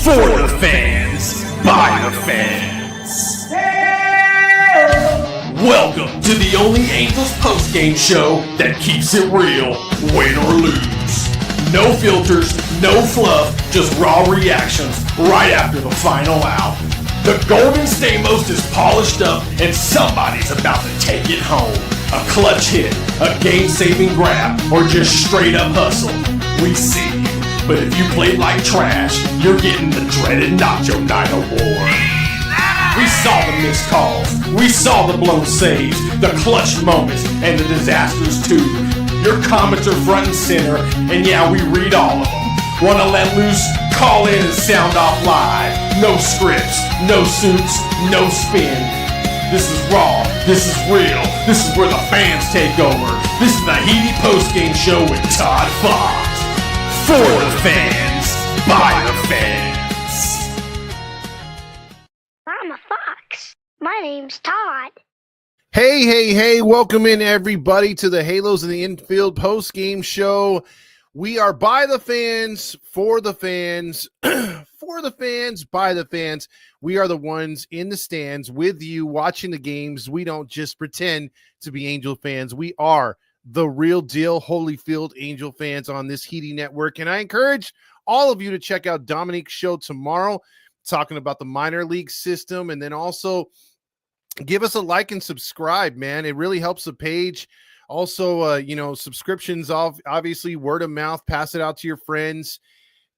For the fans, by the fans. Welcome to the only Angels postgame show that keeps it real, win or lose. No filters, no fluff, just raw reactions right after the final out. The Golden Stamos is polished up and somebody's about to take it home. A clutch hit, a game-saving grab, or just straight up hustle. We see you. But if you played like trash, you're getting the dreaded Nacho Night Award. We saw the missed calls, we saw the blown saves, the clutch moments, and the disasters too. Your comments are front and center, and yeah, we read all of them. Wanna let loose? Call in and sound off live. No scripts, no suits, no spin. This is raw, this is real, this is where the fans take over. This is the Heady Postgame Show with Todd Fox. For the fans, by the fans. I'm a fox. My name's Todd. Hey, welcome in everybody to the Halos in the Infield post-game show. We are by the fans, for the fans, for the fans, by the fans. We are the ones in the stands with you watching the games. We don't just pretend to be Angel fans. We are the real deal Holyfield Angel fans on this Heady network. And I encourage all of you to check out Dominique's show tomorrow, talking about the minor league system, and then also give us a like and subscribe, man. It really helps the page. Also, subscriptions, obviously word of mouth, pass it out to your friends.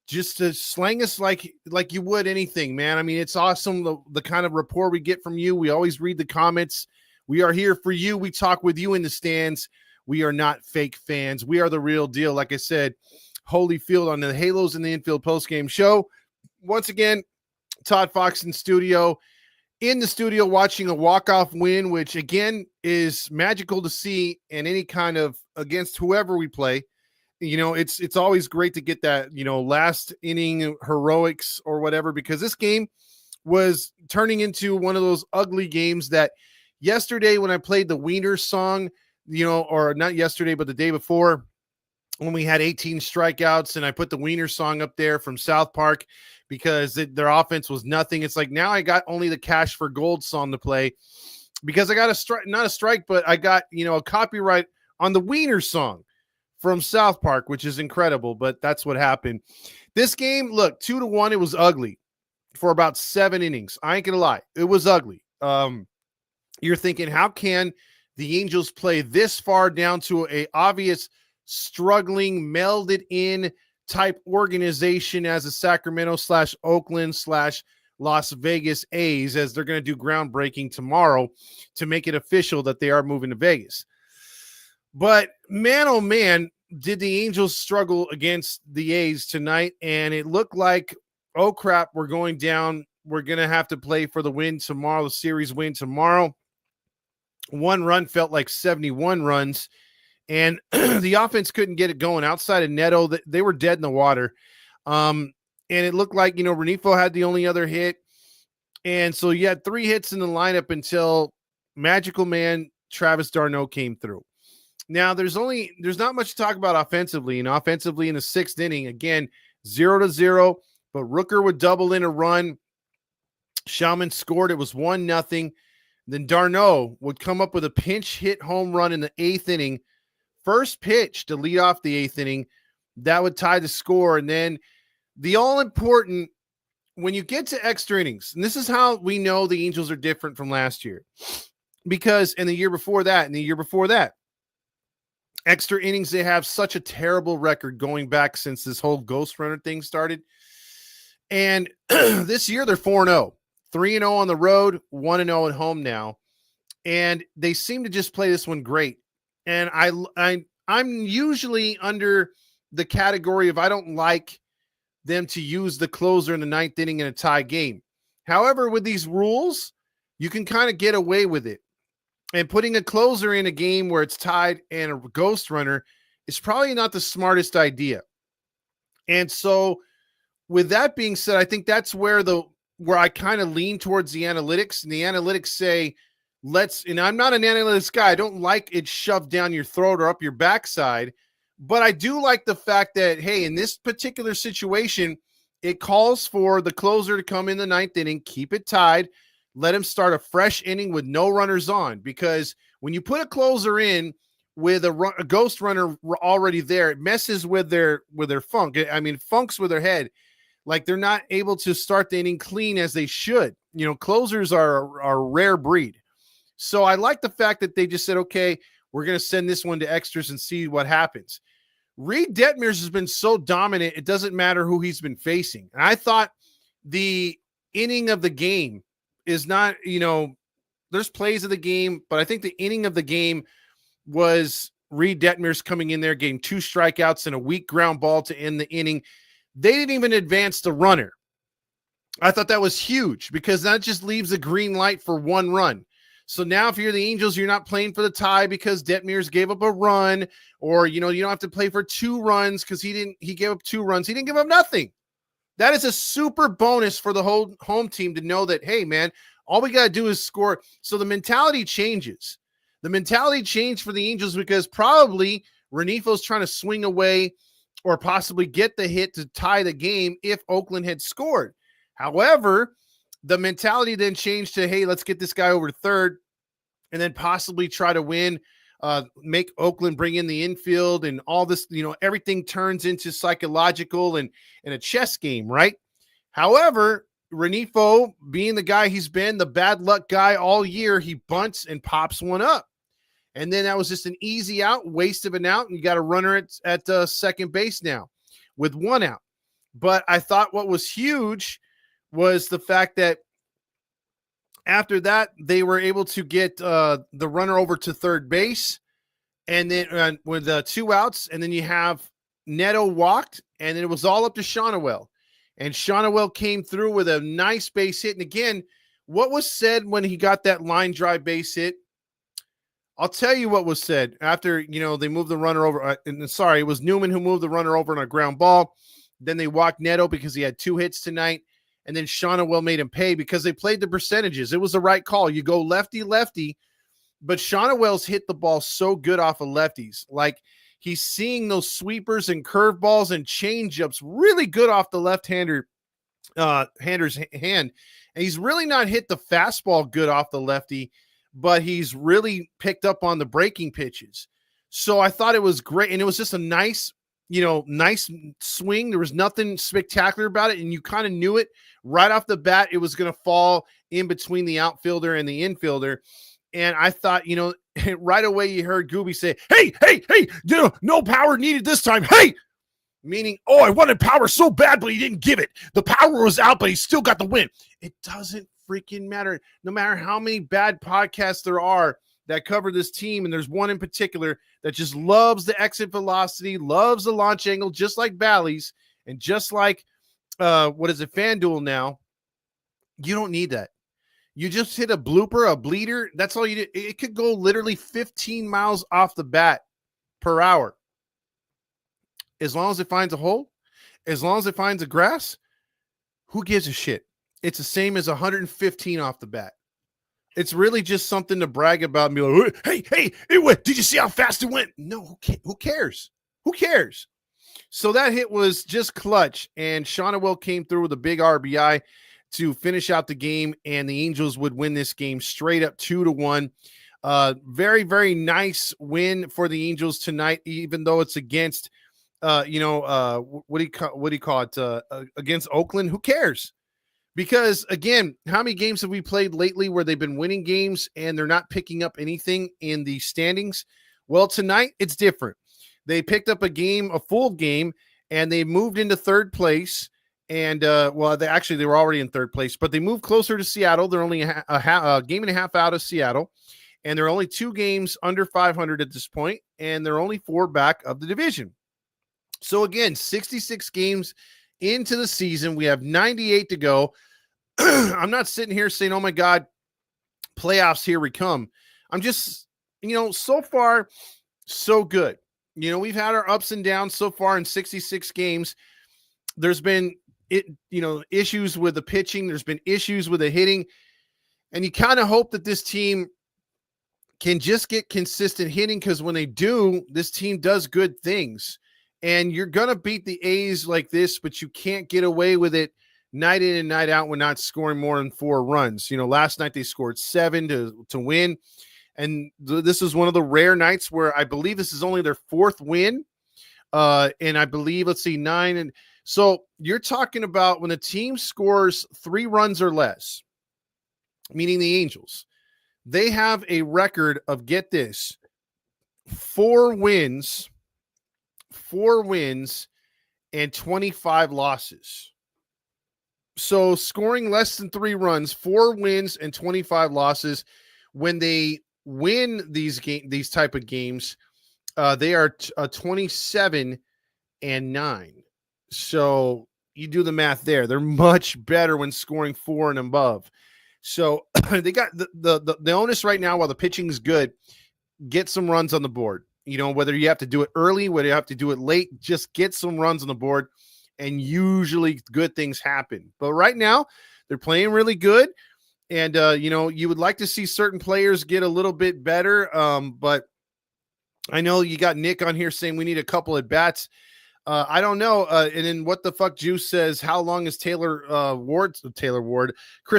Just to slang us like you would anything, man. I mean, it's awesome, the kind of rapport we get from you. We always read the comments. We are here for you. We talk with you in the stands. We are not fake fans. We are the real deal. Like I said, Holyfield on the Halos in the Infield postgame show. Once again, Todd Fox in the studio watching a walk-off win, which again is magical to see in any kind of against whoever we play. You know, it's always great to get that, last inning heroics or whatever, because this game was turning into one of those ugly games that yesterday when I played the Wiener song, or not yesterday, but the day before when we had 18 strikeouts and I put the Wiener song up there from South Park because their offense was nothing. It's like now I got only the Cash for Gold song to play because I got not a strike, but I got, a copyright on the Wiener song from South Park, which is incredible, but that's what happened. This game, look, 2-1, it was ugly for about 7 innings. I ain't gonna lie. It was ugly. You're thinking, how can the Angels play this far down to a obvious struggling, melded in type organization as a Sacramento/Oakland/Las Vegas A's, as they're going to do groundbreaking tomorrow to make it official that they are moving to Vegas. But man, oh man, did the Angels struggle against the A's tonight. And it looked like, oh crap, we're going down. We're going to have to play for the win tomorrow, the series win tomorrow. 1 run felt like 71 runs, and the offense couldn't get it going outside of Neto. They were dead in the water. And it looked like, Renifo had the only other hit. And so you had 3 hits in the lineup until magical man Travis d'Arnaud came through. Now there's not much to talk about offensively. Offensively in the 6th inning, again, 0-0, but Rooker would double in a run. Schaumann scored. It was 1-0. Then d'Arnaud would come up with a pinch hit home run in the 8th inning. First pitch to lead off the 8th inning. That would tie the score. And then the all-important, when you get to extra innings, and this is how we know the Angels are different from last year. Because in the year before that, extra innings, they have such a terrible record going back since this whole Ghost Runner thing started. And this year they're 4-0. 3-0 on the road, 1-0 at home now. And they seem to just play this one great. And I'm usually under the category of I don't like them to use the closer in the 9th inning in a tie game. However, with these rules, you can kind of get away with it. And putting a closer in a game where it's tied and a ghost runner is probably not the smartest idea. And so with that being said, I think that's where I kind of lean towards the analytics, and the analytics say, and I'm not an analytics guy. I don't like it shoved down your throat or up your backside, but I do like the fact that, hey, in this particular situation, it calls for the closer to come in the ninth inning, keep it tied, let him start a fresh inning with no runners on. Because when you put a closer in with a ghost runner already there, it messes with their funk. I mean, funks with their head. Like they're not able to start the inning clean as they should. You know, closers are a rare breed. So I like the fact that they just said, okay, we're going to send this one to extras and see what happens. Reed Detmers has been so dominant, it doesn't matter who he's been facing. And I thought the inning of the game is not, you know, there's plays of the game, but I think the inning of the game was Reed Detmers coming in there, getting 2 strikeouts and a weak ground ball to end the inning. They didn't even advance the runner. I thought that was huge because that just leaves a green light for 1 run. So now if you're the Angels, you're not playing for the tie because Detmers gave up a run, or, you know, you don't have to play for 2 runs because he gave up 2 runs. He didn't give up nothing. That is a super bonus for the whole home team to know that, hey, man, all we got to do is score. So the mentality changes. The mentality changed for the Angels because probably Renifo's trying to swing away or possibly get the hit to tie the game if Oakland had scored. However, the mentality then changed to, hey, let's get this guy over to third and then possibly try to win, make Oakland bring in the infield and all this, you know, everything turns into psychological and a chess game, right? However, Renifo, being the guy he's been, the bad luck guy all year, he bunts and pops one up. And then that was just an easy out, waste of an out, and you got a runner at second base now with 1 out. But I thought what was huge was the fact that after that, they were able to get the runner over to third base, and then with 2 outs, and then you have Neto walked, and then it was all up to Shonawell. And Shonawell came through with a nice base hit. And again, what was said when he got that line drive base hit? I'll tell you what was said after, you know, they moved the runner over. It was Newman who moved the runner over on a ground ball. Then they walked Neto because he had 2 hits tonight. And then Shonawell made him pay because they played the percentages. It was the right call. You go lefty, but Shonawell's hit the ball so good off of lefties. Like he's seeing those sweepers and curveballs and changeups really good off the left-hander's hand. And he's really not hit the fastball good off the lefty, but he's really picked up on the breaking pitches. So I thought it was great. And it was just a nice swing. There was nothing spectacular about it. And you kind of knew it right off the bat. It was going to fall in between the outfielder and the infielder. And I thought, you know, right away you heard Gooby say, hey, you know, no power needed this time. Hey, meaning, oh, I wanted power so bad, but he didn't give it. The power was out, but he still got the win. It doesn't freaking matter. No matter how many bad podcasts there are that cover this team, and there's one in particular that just loves the exit velocity, loves the launch angle, just like Bally's, and just like, FanDuel now. You don't need that. You just hit a blooper, a bleeder. That's all you did. It could go literally 15 miles off the bat per hour. As long as it finds a hole, as long as it finds a grass, who gives a shit? It's the same as 115 off the bat. It's really just something to brag about and be like, hey, it went. Did you see how fast it went? No, who cares? Who cares? So that hit was just clutch, and Shonawell came through with a big RBI to finish out the game, and the Angels would win this game straight up 2-1. Very, very nice win for the Angels tonight, even though it's against, what do you call it? Against Oakland. Who cares? Because, again, how many games have we played lately where they've been winning games and they're not picking up anything in the standings? Well, tonight it's different. They picked up a full game, and they moved into third place. And, they were already in third place, but they moved closer to Seattle. They're only a game and a half out of Seattle, and they're only 2 games under 500 at this point, and they're only 4 back of the division. So, again, 66 games into the season. We have 98 to go. I'm not sitting here saying, oh my God, playoffs, here we come. I'm just, so far, so good. We've had our ups and downs so far in 66 games. There's been issues with the pitching. There's been issues with the hitting. And you kind of hope that this team can just get consistent hitting, because when they do, this team does good things. And you're going to beat the A's like this, but you can't get away with it night in and night out when not scoring more than 4 runs. Last night they scored 7 to win. And this is one of the rare nights where I believe this is only their 4th win. And I believe, 9. And so you're talking about when a team scores 3 runs or less, meaning the Angels, they have a record of, get this, 4 wins and 25 losses. So scoring less than 3 runs, 4 wins and 25 losses. When they win these type of games, they are 27-9. So you do the math there. They're much better when scoring 4 and above. So they got the onus right now, while the pitching is good, get some runs on the board. Whether you have to do it early, whether you have to do it late, just get some runs on the board, and usually good things happen. But right now, they're playing really good. And, you would like to see certain players get a little bit better. But I know you got Nick on here saying we need a couple at bats. I don't know. And then What the Fuck Juice says, how long is Chris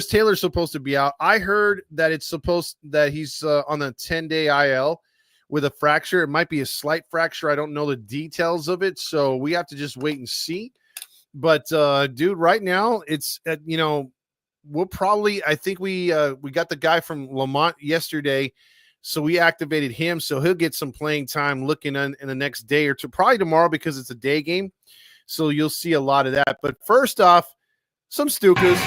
Taylor's supposed to be out? I heard that that he's on a 10-day IL with a fracture. It might be a slight fracture. I don't know the details of it. So we have to just wait and see. But dude, right now it's, we'll probably, I think we got the guy from Lamont yesterday. So we activated him, so he'll get some playing time looking in the next day or two, probably tomorrow because it's a day game. So you'll see a lot of that. But first off, some Stukas.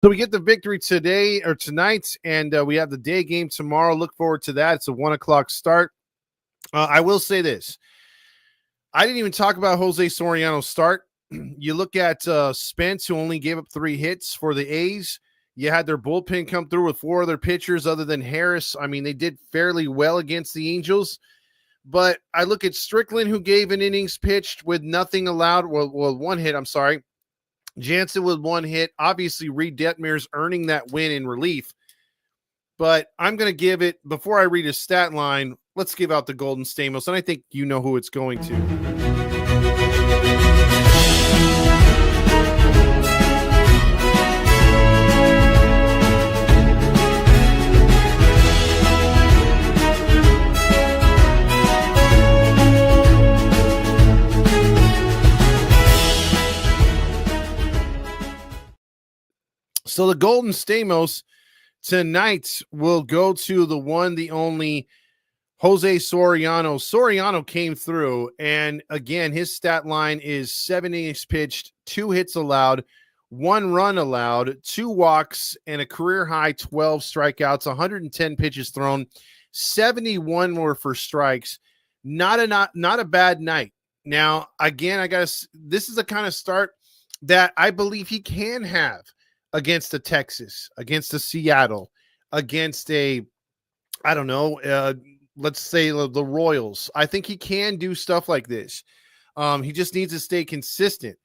So we get the victory today or tonight, and we have the day game tomorrow. Look forward to that. It's a 1:00 start. I will say this. I didn't even talk about Jose Soriano's start. You look at Spence, who only gave up 3 hits for the A's. You had their bullpen come through with 4 other pitchers other than Harris. I mean, they did fairly well against the Angels. But I look at Strickland, who gave an innings pitched with nothing allowed. Well, 1 hit, I'm sorry. Jansen with 1 hit. Obviously, Reed Detmers earning that win in relief. But I'm going to give it, before I read his stat line, let's give out the Golden Stamos. And I think you know who it's going to. So the Golden Stamos tonight will go to the one, the only Jose Soriano. Soriano came through, and again, his stat line is 7 innings pitched, 2 hits allowed, 1 run allowed, 2 walks, and a career high 12 strikeouts, 110 pitches thrown, 71 were for strikes. Not a bad night. Now, again, this is the kind of start that I believe he can have against the Texas, against the Seattle, against let's say the Royals. I think he can do stuff like this. He just needs to stay consistent.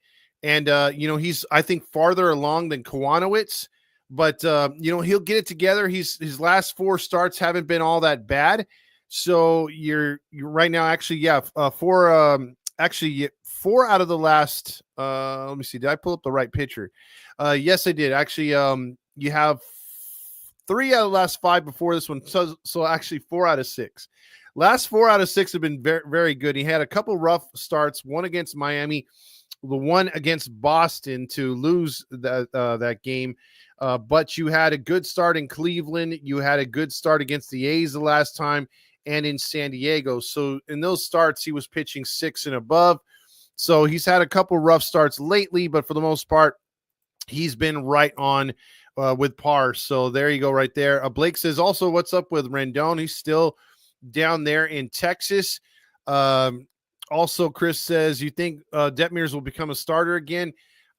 And, he's, I think, farther along than Kiwanowitz, but, he'll get it together. His last 4 starts haven't been all that bad. So you're right now, actually, 4 out of the last, let me see. Did I pull up the right picture? Yes, I did. Actually, you have 3 out of the last 5 before this one. So actually 4 out of 6. Last 4 out of 6 have been very, very good. He had a couple rough starts, one against Miami, the one against Boston to lose that game. But you had a good start in Cleveland. You had a good start against the A's the last time and in San Diego. So in those starts, he was pitching 6 and above. So he's had a couple rough starts lately, but for the most part, he's been right on with par. So there you go right there. Blake says also, what's up with Rendon? He's still down there in Texas. Also, Chris says, you think Detmers will become a starter again?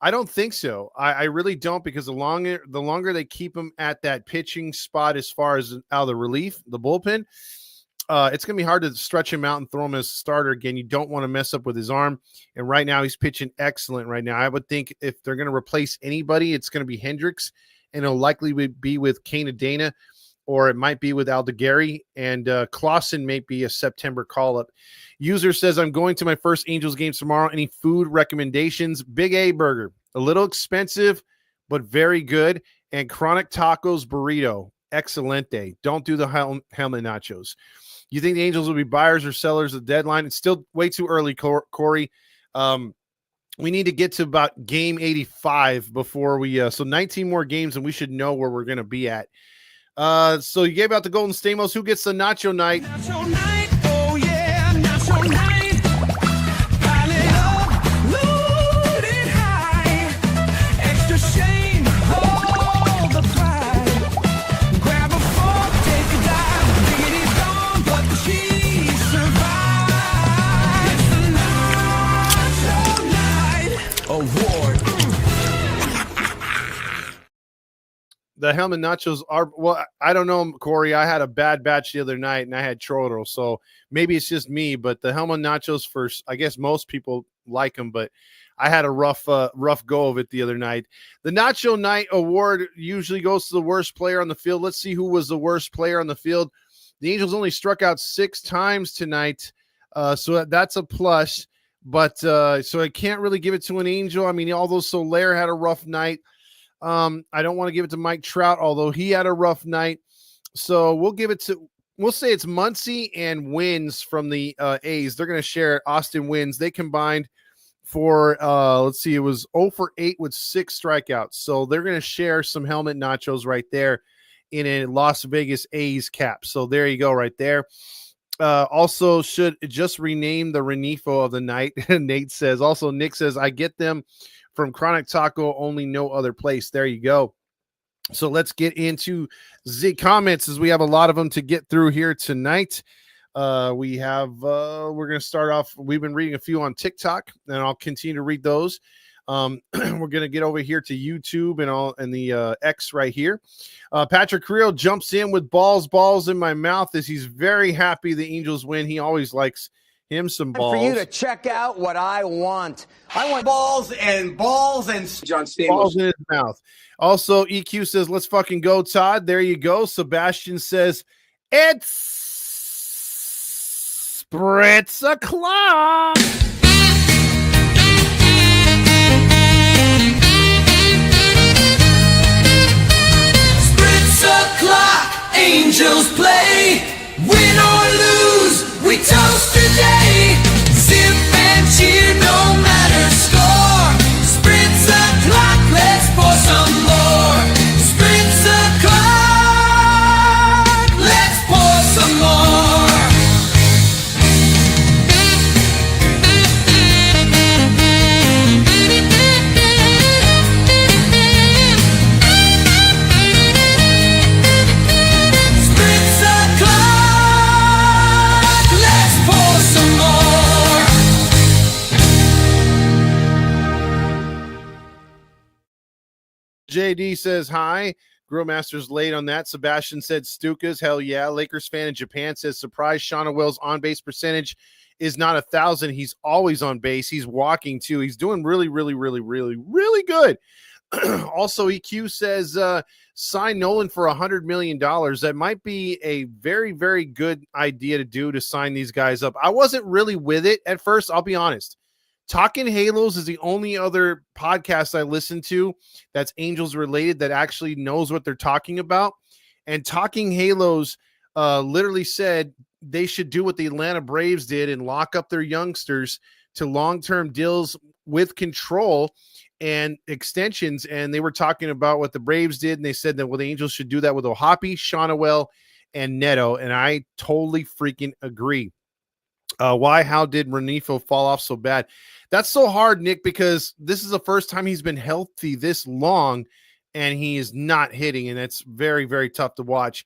I don't think so. I really don't, because the longer they keep him at that pitching spot as far as out of the relief, the bullpen, it's going to be hard to stretch him out and throw him as a starter again. You don't want to mess up with his arm. And right now he's pitching excellent right now. I would think if they're going to replace anybody, it's going to be Hendricks, and it'll likely be with Dana, or it might be with Aldegari, and Clausen may be a September call-up. User says, I'm going to my first Angels game tomorrow. Any food recommendations? Big A Burger. A little expensive, but very good. And Chronic Tacos Burrito. Excelente. Don't do the helmet nachos. You think the Angels will be buyers or sellers at the deadline? It's still way too early, Corey. We need to get to about game 85 before we so 19 more games, and we should know where we're going to be at. So you gave out the Golden Stamos. Who gets the Nacho Night? Nacho Night, oh yeah, Nacho Night. Pile it up, load it high. Extra shame, all the pride. Grab a fork, take a dive. Diggity's gone, but the cheese survives. It's the Nacho Night Award. The helmet nachos are, well, I don't know, Corey. I had a bad batch the other night, and I had chorro, so maybe it's just me. But the helmet nachos, I guess most people like them, but I had a rough go of it the other night. The Nacho Night Award usually goes to the worst player on the field. Let's see who was the worst player on the field. The Angels only struck out 6 times tonight, so that's a plus. But so I can't really give it to an Angel. I mean, although Soler had a rough night. I don't want to give it to Mike Trout, although he had a rough night. So we'll say it's Muncy and Wins from the A's. They're going to share it. Austin Wins. They combined for, let's see, it was 0 for 8 with 6 strikeouts. So they're going to share some helmet nachos right there in a Las Vegas A's cap. So there you go right there. Also should just rename the Renifo of the night. Nate says. Also, Nick says, I get them from Chronic Taco, only no other place. There you go. So let's get into the comments, as we have a lot of them to get through here tonight. We're going to start off. We've been reading a few on TikTok, and I'll continue to read those. We're going to get over here to YouTube and the X right here. Patrick Creel jumps in with balls in my mouth, as he's very happy the Angels win. He always likes him some balls. For you to check out what I want. I want balls and John Stamos. Balls in his mouth. Also, EQ says, let's fucking go, Todd. There you go. Sebastian says, it's Spritz o'clock. Spritz o'clock, Angels play. Win or lose, we toast today. Sip and cheer, no matter score. Spritz o'clock, let's pour some more. Spritz o'clock, let's pour some more. Spritz o'clock, let's pour some more. JD says, hi. Grillmaster's late on that. Sebastian said, Stukas, hell yeah. Lakers fan in Japan says, surprise, Shauna Wells' on-base percentage is not 1,000. He's always on base. He's walking, too. He's doing really, really, really, really, really good. Also, EQ says, sign Nolan for $100 million. That might be a very, very good idea to do, to sign these guys up. I wasn't really with it at first, I'll be honest. Talking Halos is the only other podcast I listen to that's Angels related that actually knows what they're talking about. And Talking Halos literally said they should do what the Atlanta Braves did and lock up their youngsters to long-term deals with control and extensions. And they were talking about what the Braves did, and they said that, well, the Angels should do that with Ohapi, Shonawell, and Neto. And I totally freaking agree. How did Renifo fall off so bad? That's so hard, Nick, because this is the first time he's been healthy this long, and he is not hitting, and it's very, very tough to watch.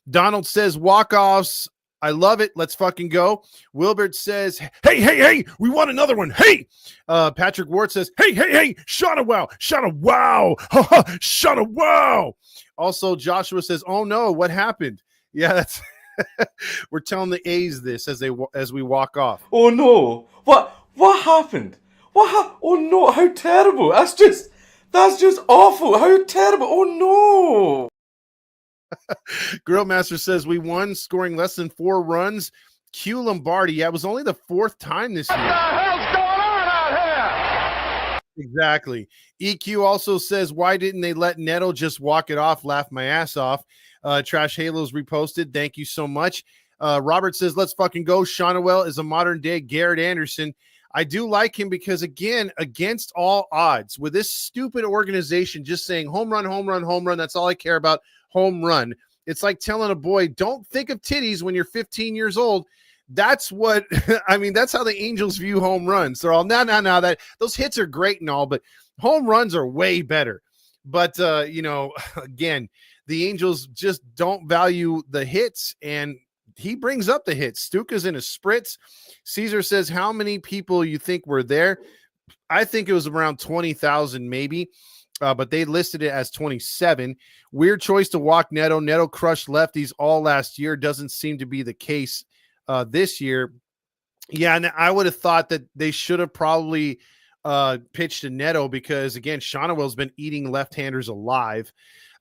Donald says walk-offs I love it. Let's fucking go. Wilbert says, hey, we want another one. Hey. Patrick Ward says, hey, shot a wow. Shot a wow. Also, Joshua says, oh no, what happened? Yeah, that's we're telling the A's this as we walk off. Oh no. What happened? Oh no, how terrible. That's just awful. How terrible. Oh no. Grillmaster says we won, scoring less than 4 runs. Q Lombardi. Yeah, it was only the 4th time this year. What the hell's going on out here? Exactly. EQ also says, why didn't they let Neto just walk it off? Laugh my ass off. Trash Halos reposted. Thank you so much. Robert says, let's fucking go. Shonawell is a modern day Garrett Anderson. I do like him because, again, against all odds, with this stupid organization just saying home run, that's all I care about, home run. It's like telling a boy, don't think of titties when you're 15 years old. That's what, I mean, that's how the Angels view home runs. They're all, no, that those hits are great and all, but home runs are way better. But, again, the Angels just don't value the hits, and he brings up the hits. Stuka's in a spritz. Caesar says, how many people you think were there? I think it was around 20,000 maybe, but they listed it as 27. Weird choice to walk Neto. Neto crushed lefties all last year. Doesn't seem to be the case this year. Yeah, and I would have thought that they should have probably pitched to Neto because, again, Shonawell's been eating left-handers alive.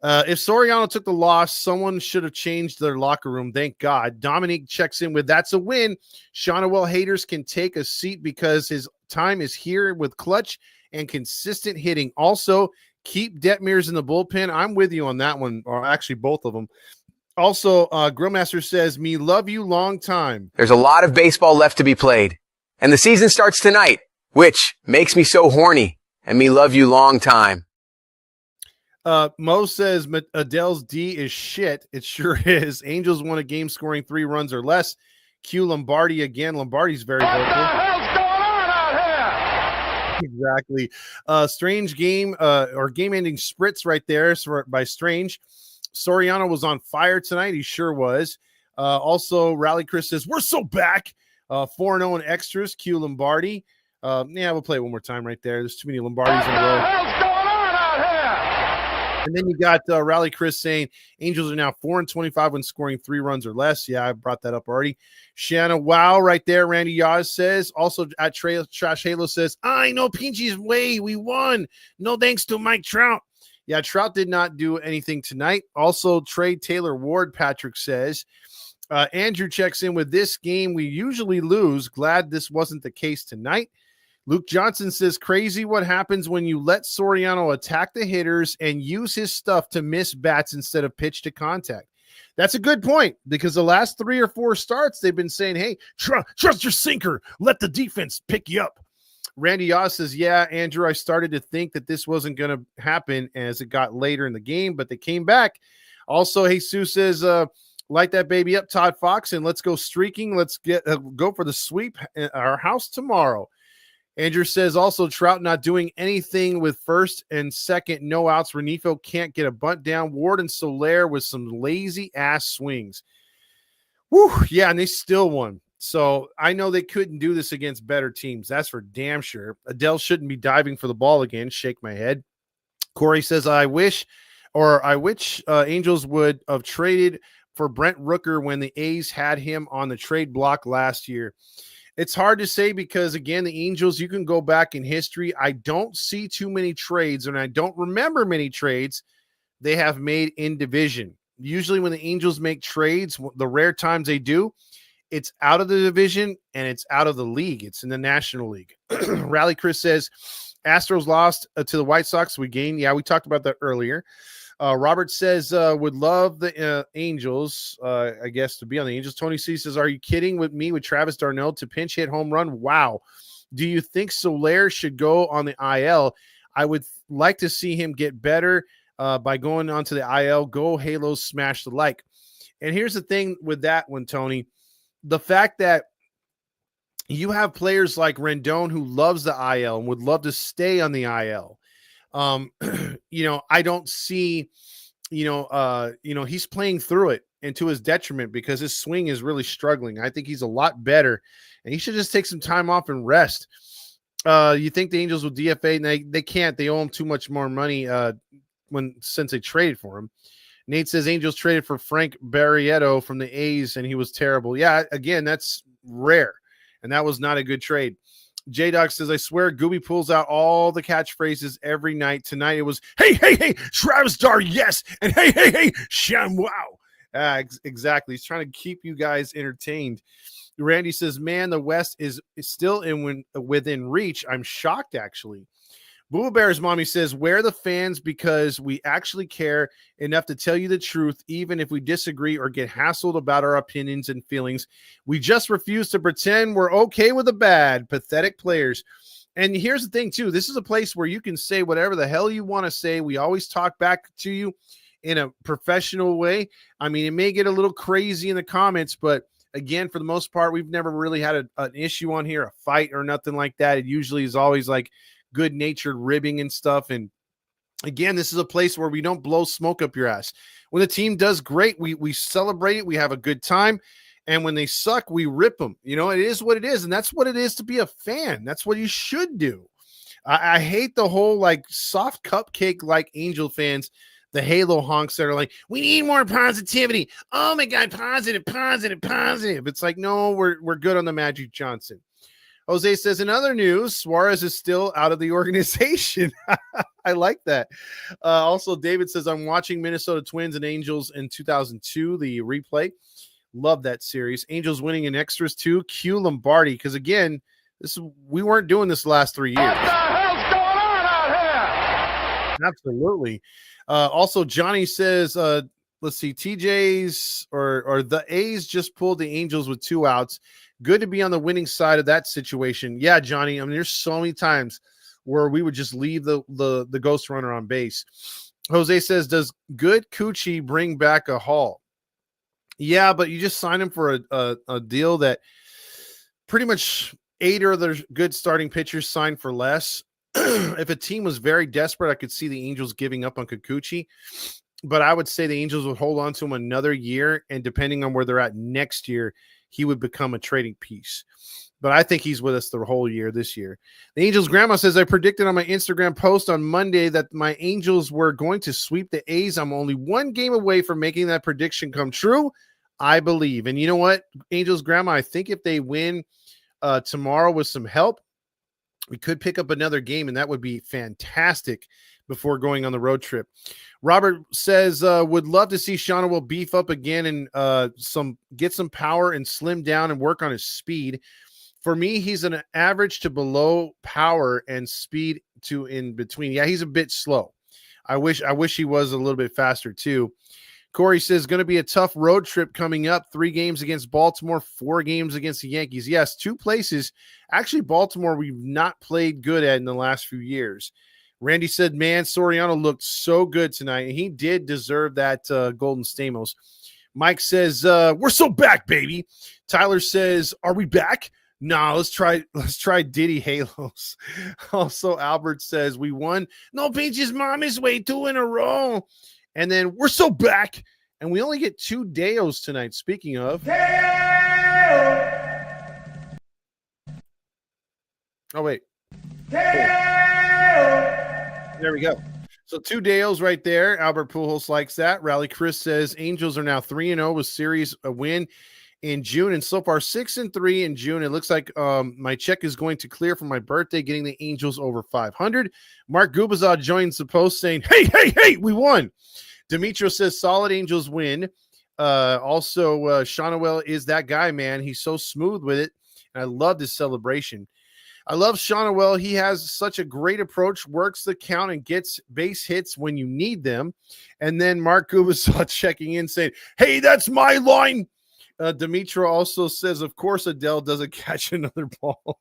If Soriano took the loss, someone should have changed their locker room. Thank God. Dominique checks in with, that's a win. Shonawell haters can take a seat because his time is here with clutch and consistent hitting. Also, keep Detmers in the bullpen. I'm with you on that one, or actually both of them. Also, Grillmaster says, me love you long time. There's a lot of baseball left to be played. And the season starts tonight, which makes me so horny. And me love you long time. Mo says Adele's D is shit. It sure is. Angels won a game scoring 3 runs or less. Q Lombardi again. Lombardi's very vocal. What the hell's going on out here? Exactly. Strange game or game-ending spritz right there by Strange. Soriano was on fire tonight. He sure was. Also, Rally Chris says, we're so back. 4-0 in extras. Q Lombardi. We'll play it one more time right there. There's too many Lombardis in a row. And then you got Rally Chris saying Angels are now 4-25 when scoring 3 runs or less. Yeah, I brought that up already. Shanna, wow, right there. Randy Yaz says. Also at Trash Halo says, I know Pinchy's way. We won. No thanks to Mike Trout. Yeah, Trout did not do anything tonight. Also, trade Taylor Ward, Patrick says. Andrew checks in with, this game we usually lose. Glad this wasn't the case tonight. Luke Johnson says, crazy what happens when you let Soriano attack the hitters and use his stuff to miss bats instead of pitch to contact. That's a good point, because the last 3 or 4 starts, they've been saying, hey, trust your sinker. Let the defense pick you up. Randy Oz says, yeah, Andrew, I started to think that this wasn't going to happen as it got later in the game, but they came back. Also, Jesus says, light that baby up, Todd Fox, and let's go streaking. Let's go for the sweep at our house tomorrow. Andrew says also Trout not doing anything with first and second, no outs. Renifo can't get a bunt down. Ward and Soler with some lazy ass swings. Whew, yeah, and they still won. So I know they couldn't do this against better teams. That's for damn sure. Adele shouldn't be diving for the ball again. Shake my head. Corey says, I wish Angels would have traded for Brent Rooker when the A's had him on the trade block last year. It's hard to say because, again, the Angels, you can go back in history. I don't see too many trades, and I don't remember many trades they have made in division. Usually when the Angels make trades, the rare times they do, it's out of the division and it's out of the league. It's in the National League. Rally Chris says, Astros lost to the White Sox. We gained. Yeah, we talked about that earlier. Robert says, would love the Angels, I guess, to be on the Angels. Tony C says, are you kidding with me with Travis d'Arnaud to pinch hit home run? Wow. Do you think Soler should go on the IL? I would like to see him get better by going onto the IL. Go Halos, smash the like. And here's the thing with that one, Tony. The fact that you have players like Rendon who loves the IL and would love to stay on the IL. I don't see, he's playing through it. and to his detriment because his swing is really struggling. I think he's a lot better, and he should just take some time off and rest. You think the Angels will DFA? And they can't. They owe him too much more money since they traded for him. Nate says Angels traded for Frank Barrietto from the A's, and he was terrible. Yeah, again, that's rare, and that was not a good trade. J-Dog says, I swear Gooby pulls out all the catchphrases every night. Tonight it was, hey, hey, hey, Travis Dar, yes, and hey, hey, hey, Sham, wow. Exactly. He's trying to keep you guys entertained. Randy says, man, the West is still within reach. I'm shocked, actually. Boo Bear's mommy says, we're the fans because we actually care enough to tell you the truth, even if we disagree or get hassled about our opinions and feelings. We just refuse to pretend we're okay with the bad. Pathetic players. And here's the thing, too. This is a place where you can say whatever the hell you want to say. We always talk back to you in a professional way. I mean, it may get a little crazy in the comments, but again, for the most part, we've never really had an issue on here, a fight or nothing like that. It usually is always like good-natured ribbing and stuff. And again, this is a place where we don't blow smoke up your ass. When the team does great, we celebrate it. We have a good time. And when they suck, we rip them. You know, it is what it is. And that's what it is to be a fan. That's what you should do. I hate the whole like soft cupcake like Angel fans, the Halo honks that are like, we need more positivity. Oh my God, positive, positive, positive. It's like, no, we're good on the Magic Johnson. Jose says, in other news, Suarez is still out of the organization. I like that. Also, David says, I'm watching Minnesota Twins and Angels in 2002, the replay. Love that series. Angels winning in extras too. Q Lombardi, because again, we weren't doing this the last 3 years. What the hell's going on out here? Absolutely. Also, Johnny says, let's see, TJ's or the A's just pulled the Angels with 2 outs. Good to be on the winning side of that situation. Yeah, Johnny. I mean, there's so many times where we would just leave the ghost runner on base. Jose says, does good Coochie bring back a Hall? Yeah, but you just signed him for a deal that pretty much 8 other good starting pitchers signed for less. If a team was very desperate, I could see the Angels giving up on Kikuchi. But I would say the Angels would hold on to him another year, and depending on where they're at next year, he would become a trading piece. But I think he's with us the whole year this year. The Angels' grandma says, I predicted on my Instagram post on Monday that my Angels were going to sweep the A's. I'm only 1 game away from making that prediction come true. I believe. And you know what, Angels' grandma, I think if they win tomorrow with some help, we could pick up another game, and that would be fantastic before going on the road trip. Robert says, would love to see Shawneewell beef up again and get some power and slim down and work on his speed. For me, he's an average to below power and speed to in between. Yeah, he's a bit slow. I wish he was a little bit faster too. Corey says, going to be a tough road trip coming up. 3 games against Baltimore, 4 games against the Yankees. Yes, 2 places. Actually, Baltimore we've not played good at in the last few years. Randy said, man, Soriano looked so good tonight, and he did deserve that Golden Stamos. Mike says, we're so back, baby. Tyler says, are we back? No, let's try Diddy Halos. Also, Albert says, we won. No, Peach's mom is way 2 in a row. And then we're so back, and we only get 2 Deos tonight. Speaking of. Oh, wait. There we go. So 2 Deos right there. Albert Pujols likes that. Rally Chris says Angels are now 3-0 with series a win in June, and so far 6-3 in June. It looks like my check is going to clear for my birthday, getting the Angels over 500. Mark Gubazad joins the post saying, hey, we won. Demetrio says solid Angels win. Also, Shawneewell is that guy, man. He's so smooth with it, and I love this celebration. I love Shawneewell. He has such a great approach, works the count, and gets base hits when you need them. And then Mark Gubazad checking in saying, hey, that's my line. Demetrio also says, of course, Adele doesn't catch another ball.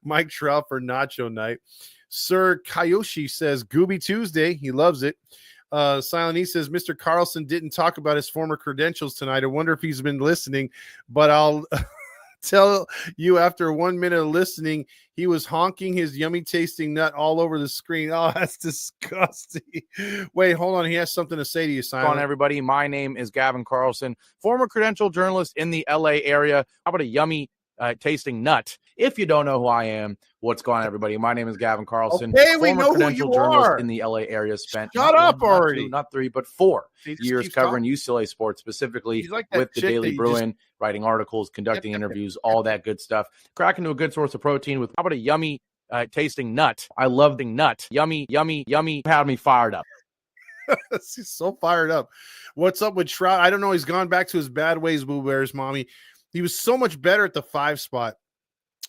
Mike Trout for Nacho Night. Sir Kayoshi says, Gooby Tuesday. He loves it. Silent E says, Mr. Carlson didn't talk about his former credentials tonight. I wonder if he's been listening, but I'll tell you after 1 minute of listening, he was honking his yummy tasting nut all over the screen. Oh, that's disgusting. Wait, hold on. He has something to say to you, Simon. What's going on, everybody? My name is Gavin Carlson, former credentialed journalist in the LA area. How about a yummy tasting nut? If you don't know who I am, what's going on, everybody? My name is Gavin Carlson. Okay, we former know who credentialed you journalist are. in the LA area. Spent Shut not up one, not already. two, not 3, but 4 He just years keeps covering talking. UCLA sports, specifically He's like that with the chick that Daily you Bruin, writing articles, conducting interviews, all that good stuff. Crack into a good source of protein with, how about a yummy tasting nut? I love the nut. Yummy, yummy, yummy. Had me fired up. He's so fired up. What's up with Trout? I don't know. He's gone back to his bad ways, Boo Bears, mommy. He was so much better at the 5 spot.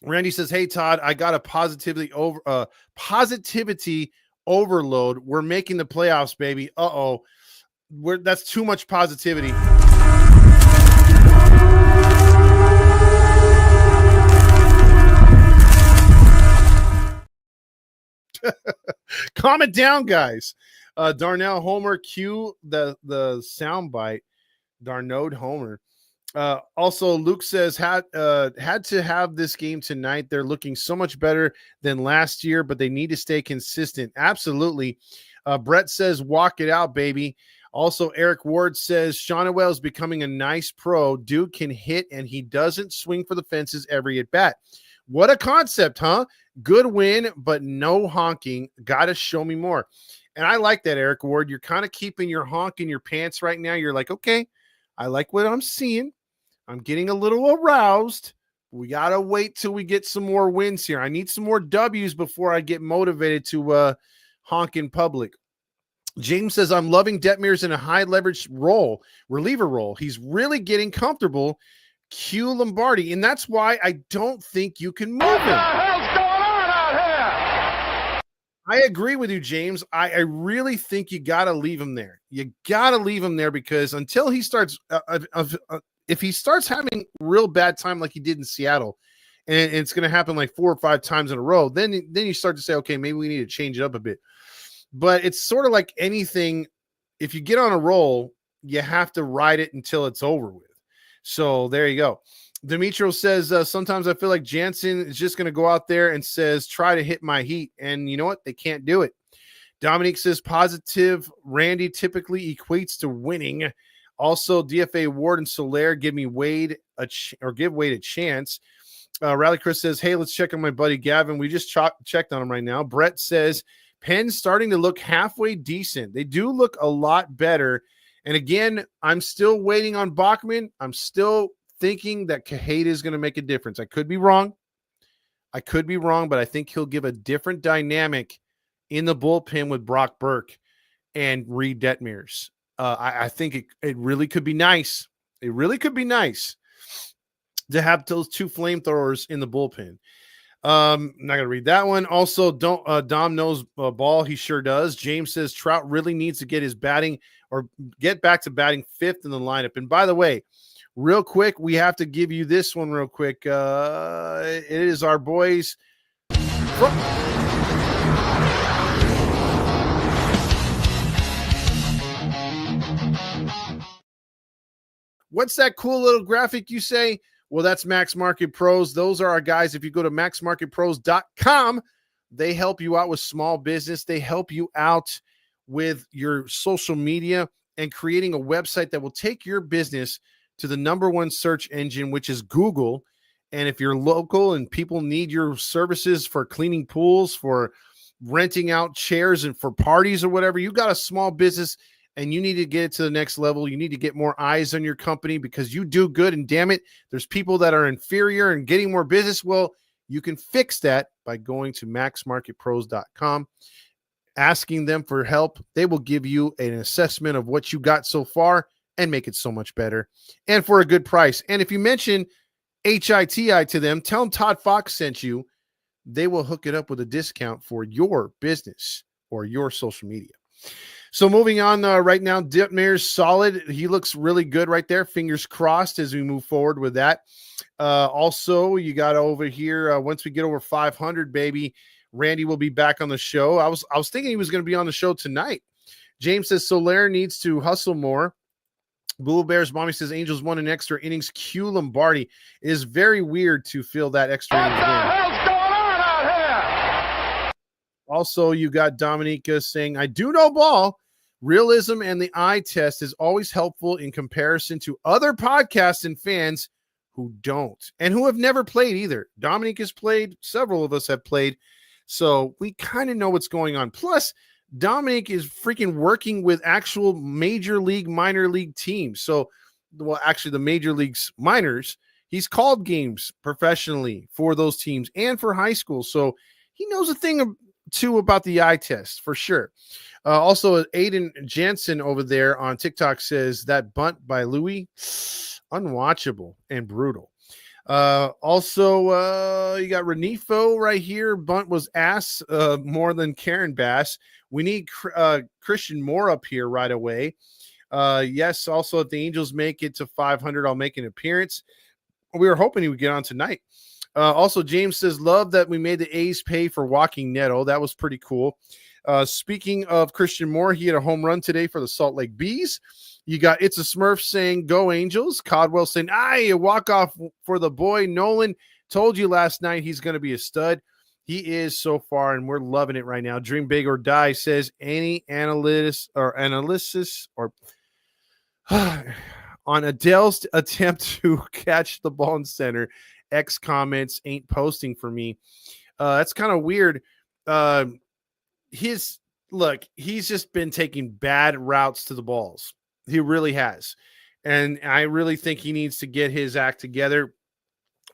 Randy says, "Hey Todd, I got a positivity overload. We're making the playoffs, baby. That's too much positivity." Calm it down, guys. Darnell Homer, cue the soundbite. Darnode Homer. Also, Luke says had to have this game tonight. They're looking so much better than last year, but they need to stay consistent. Absolutely. Brett says, walk it out, baby. Also, Eric Ward says, Shonawell is becoming a nice pro. Dude can hit, and he doesn't swing for the fences every at bat. What a concept, huh? Good win, but no honking. Got to show me more. And I like that, Eric Ward. You're kind of keeping your honk in your pants right now. You're like, okay, I like what I'm seeing. I'm getting a little aroused. We got to wait till we get some more wins here. I need some more W's before I get motivated to honk in public. James says, I'm loving Detmers in a high leverage reliever role. He's really getting comfortable. Q Lombardi. And that's why I don't think you can move him. What the hell's going on out here? I agree with you, James. I really think you got to leave him there. You got to leave him there because until he starts if he starts having real bad time like he did in Seattle, and it's going to happen like 4 or 5 times in a row, then you start to say, okay, maybe we need to change it up a bit. But it's sort of like anything. If you get on a roll, you have to ride it until it's over with. So there you go. Demetrio says, sometimes I feel like Jansen is just going to go out there and says, try to hit my heat. And you know what? They can't do it. Dominique says, positive Randy typically equates to winning. Also, DFA Ward and Soler give Wade a chance. Rally Chris says, hey, let's check on my buddy Gavin. We just checked on him right now. Brett says, Penn's starting to look halfway decent. They do look a lot better. And again, I'm still waiting on Bachman. I'm still thinking that Cajeda is going to make a difference. I could be wrong, but I think he'll give a different dynamic in the bullpen with Brock Burke and Reed Detmers. I think it really could be nice. It really could be nice to have those 2 flamethrowers in the bullpen. I'm not going to read that one. Also, Dom knows ball. He sure does. James says Trout really needs to get his batting or get back to batting 5th in the lineup. And by the way, real quick, we have to give you this one real quick. It is our boys from... What's that cool little graphic you say? Well, that's Max Market Pros. Those are our guys. If you go to maxmarketpros.com, they help you out with small business. They help you out with your social media and creating a website that will take your business to the #1 search engine, which is Google. And if you're local and people need your services for cleaning pools, for renting out chairs and for parties or whatever, you got a small business and you need to get it to the next level. You need to get more eyes on your company because you do good. And damn it, there's people that are inferior and getting more business. Well, you can fix that by going to maxmarketpros.com, asking them for help. They will give you an assessment of what you got so far and make it so much better and for a good price. And if you mention HITI to them, tell them Todd Fox sent you. They will hook it up with a discount for your business or your social media. So moving on right now, Detmer's solid. He looks really good right there. Fingers crossed as we move forward with that. Also, you got over here, once we get over 500, baby, Randy will be back on the show. I was thinking he was going to be on the show tonight. James says Soler needs to hustle more. Blue Bears Mommy says Angels won in extra innings. Q Lombardi. It is very weird to feel that extra What innings the win. hell's going on out here? Also, you got Dominica saying, I do know ball. Realism and the eye test is always helpful in comparison to other podcasts and fans who don't and who have never played either. Dominic has played. Several of us have played. So we kind of know what's going on. Plus, Dominic is freaking working with actual major league, minor league teams. So, well, actually the major leagues minors, he's called games professionally for those teams and for high school. So he knows a thing or two about the eye test for sure. Also, Aiden Jansen over there on TikTok says that bunt by Louis, unwatchable and brutal. Also, you got Renifo right here. Bunt was ass more than Karen Bass. We need Christian Moore up here right away. Yes, also, if the Angels make it to 500, I'll make an appearance. We were hoping he would get on tonight. Also, James says, love that we made the A's pay for walking Neto. That was pretty cool. Speaking of Christian Moore, he had a home run today for the Salt Lake Bees. You got It's a Smurf saying, go Angels. Codwell saying, a walk off for the boy. Nolan told you last night he's going to be a stud. He is so far, and we're loving it right now. Dream Big or Die says, any analysis or on Adele's attempt to catch the ball in center. X comments ain't posting for me. That's kind of weird. He's just been taking bad routes to the balls. He really has. And I really think he needs to get his act together,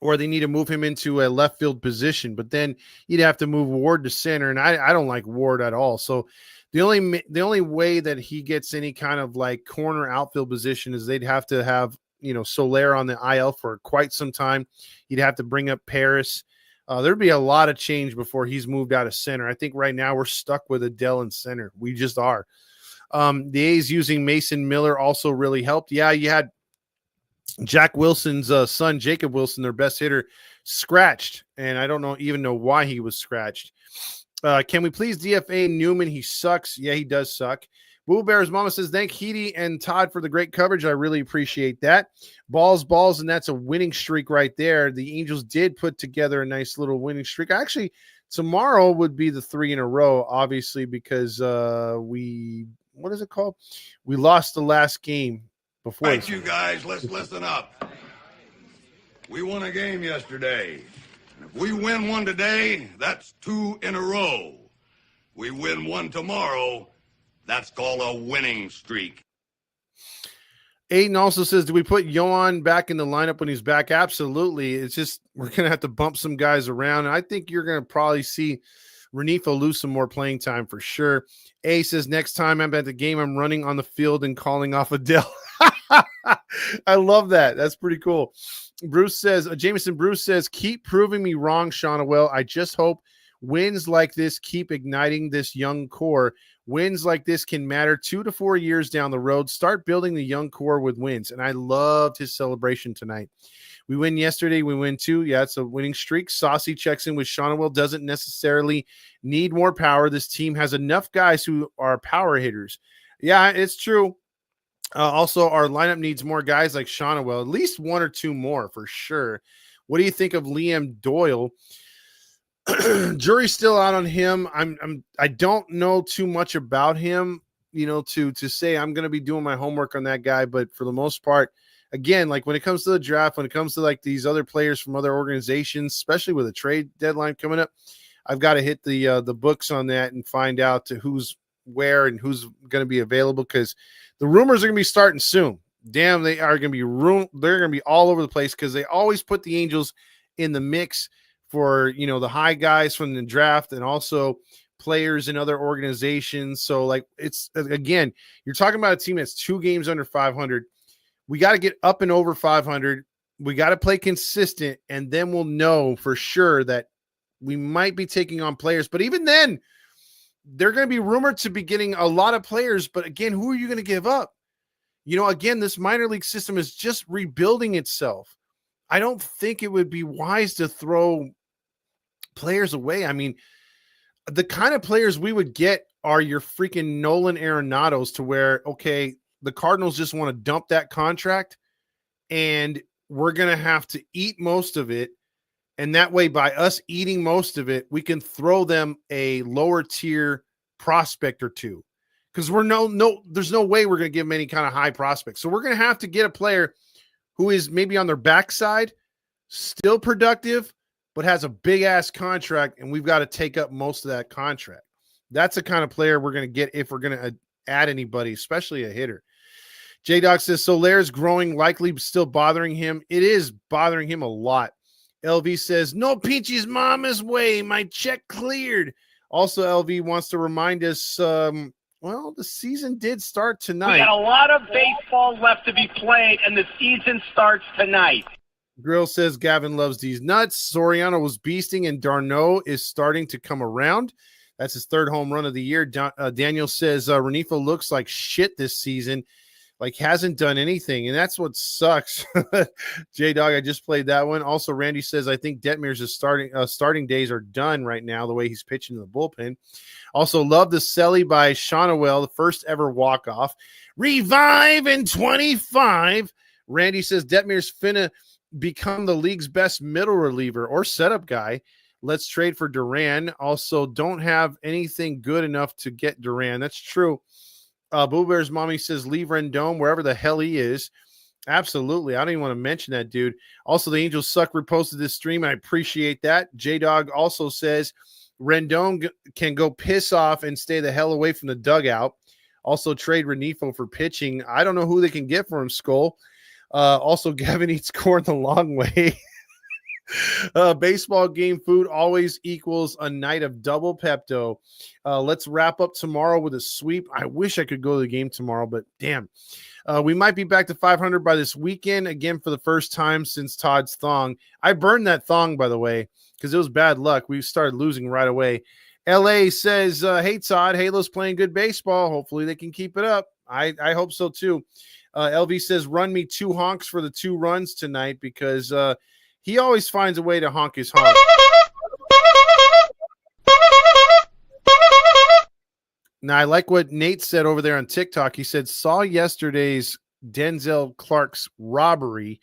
or they need to move him into a left field position. But then you'd have to move Ward to center, and I don't like Ward at all. So the only way that he gets any kind of like corner outfield position is they'd have to have, Soler on the IL for quite some time. You'd have to bring up Paris. There'd be a lot of change before he's moved out of center. I think right now we're stuck with Adele in center. We just are. The A's using Mason Miller also really helped. Yeah, you had Jack Wilson's son, Jacob Wilson, their best hitter, scratched, and I don't even know why he was scratched. Can we please DFA Newman? He sucks. Yeah, he does suck. Blue Bears Mama says, thank Heedy and Todd for the great coverage. I really appreciate that. Balls, and that's a winning streak right there. The Angels did put together a nice little winning streak. Actually, tomorrow would be the 3 in a row, obviously, because what is it called? We lost the last game before. Right, you guys, let's listen up. We won a game yesterday. And if we win one today, that's 2 in a row. We win one tomorrow, that's called a winning streak. Aiden also says, do we put Yohan back in the lineup when he's back? Absolutely. It's just we're going to have to bump some guys around. And I think you're going to probably see Renifo lose some more playing time for sure. A says, next time I'm at the game, I'm running on the field and calling off Adele. I love that. That's pretty cool. Bruce says, Jameson Bruce says, keep proving me wrong, Shawnawell. I just hope wins like this keep igniting this young core. Wins like this can matter 2 to 4 years down the road. Start building the young core with wins. And I loved his celebration tonight. We win yesterday. We win 2. Yeah, it's a winning streak. Saucy checks in with Shawnawell. Doesn't necessarily need more power. This team has enough guys who are power hitters. Yeah, it's true. Also, our lineup needs more guys like Shawnawell. At least 1 or 2 more for sure. What do you think of Liam Doyle? Jury's still out on him. I don't know too much about him, to say I'm going to be doing my homework on that guy. But for the most part, again, like when it comes to the draft, when it comes to like these other players from other organizations, especially with a trade deadline coming up, I've got to hit the books on that and find out who's where and who's going to be available, because the rumors are going to be starting soon. Damn, they are going to be they're going to be all over the place because they always put the Angels in the mix for, the high guys from the draft and also players in other organizations. So like, it's, again, you're talking about a team that's 2 games under 500. We got to get up and over 500. We got to play consistent, and then we'll know for sure that we might be taking on players. But even then, they're going to be rumored to be getting a lot of players. But again, who are you going to give up? Again, this minor league system is just rebuilding itself. I don't think it would be wise to throw players away. I mean, the kind of players we would get are your freaking Nolan Arenados, to where, okay, the Cardinals just want to dump that contract, and we're going to have to eat most of it. And that way, by us eating most of it, we can throw them a lower tier prospect or two. Because there's no way we're going to give them any kind of high prospect. So we're going to have to get a player who is maybe on their backside, still productive, but has a big ass contract, and we've got to take up most of that contract. That's the kind of player we're going to get if we're going to add anybody, especially a hitter. J-Dog says, Solaire's growing, likely still bothering him. It is bothering him a lot. LV says, no Peachy's mama's way. My check cleared. Also, LV wants to remind us, well, the season did start tonight. We got a lot of baseball left to be played, and the season starts tonight. Grill says Gavin loves these nuts. Soriano was beasting, and Darno is starting to come around. That's his third home run of the year. Daniel says Renifo looks like shit this season, like hasn't done anything, and that's what sucks. J-Dog, I just played that one. Also, Randy says, I think Detmers' starting days are done right now, the way he's pitching in the bullpen. Also, love the Selly by Shonawell, the first ever walk-off. Revive in 25. Randy says Detmers finna become the league's best middle reliever or setup guy. Let's trade for Duran. Also, don't have anything good enough to get Duran. That's true. Boo Bear's mommy says leave Rendon wherever the hell he is. Absolutely. I don't even want to mention that, dude. Also, the Angels Suck reposted this stream. I appreciate that. J-Dog also says Rendon can go piss off and stay the hell away from the dugout. Also, trade Renifo for pitching. I don't know who they can get for him, Skull. Also, Gavin eats corn the long way. Baseball game food always equals a night of double Pepto. Let's wrap up tomorrow with a sweep. I wish I could go to the game tomorrow, but damn. We might be back to 500 by this weekend, again, for the first time since Todd's thong. I burned that thong, by the way, because it was bad luck. We started losing right away. LA says, hey, Todd, Halo's playing good baseball. Hopefully they can keep it up. I hope so, too. LV says, run me 2 honks for the 2 runs tonight, because he always finds a way to honk his honk. Now, I like what Nate said over there on TikTok. He said, saw yesterday's Denzel Clark's robbery,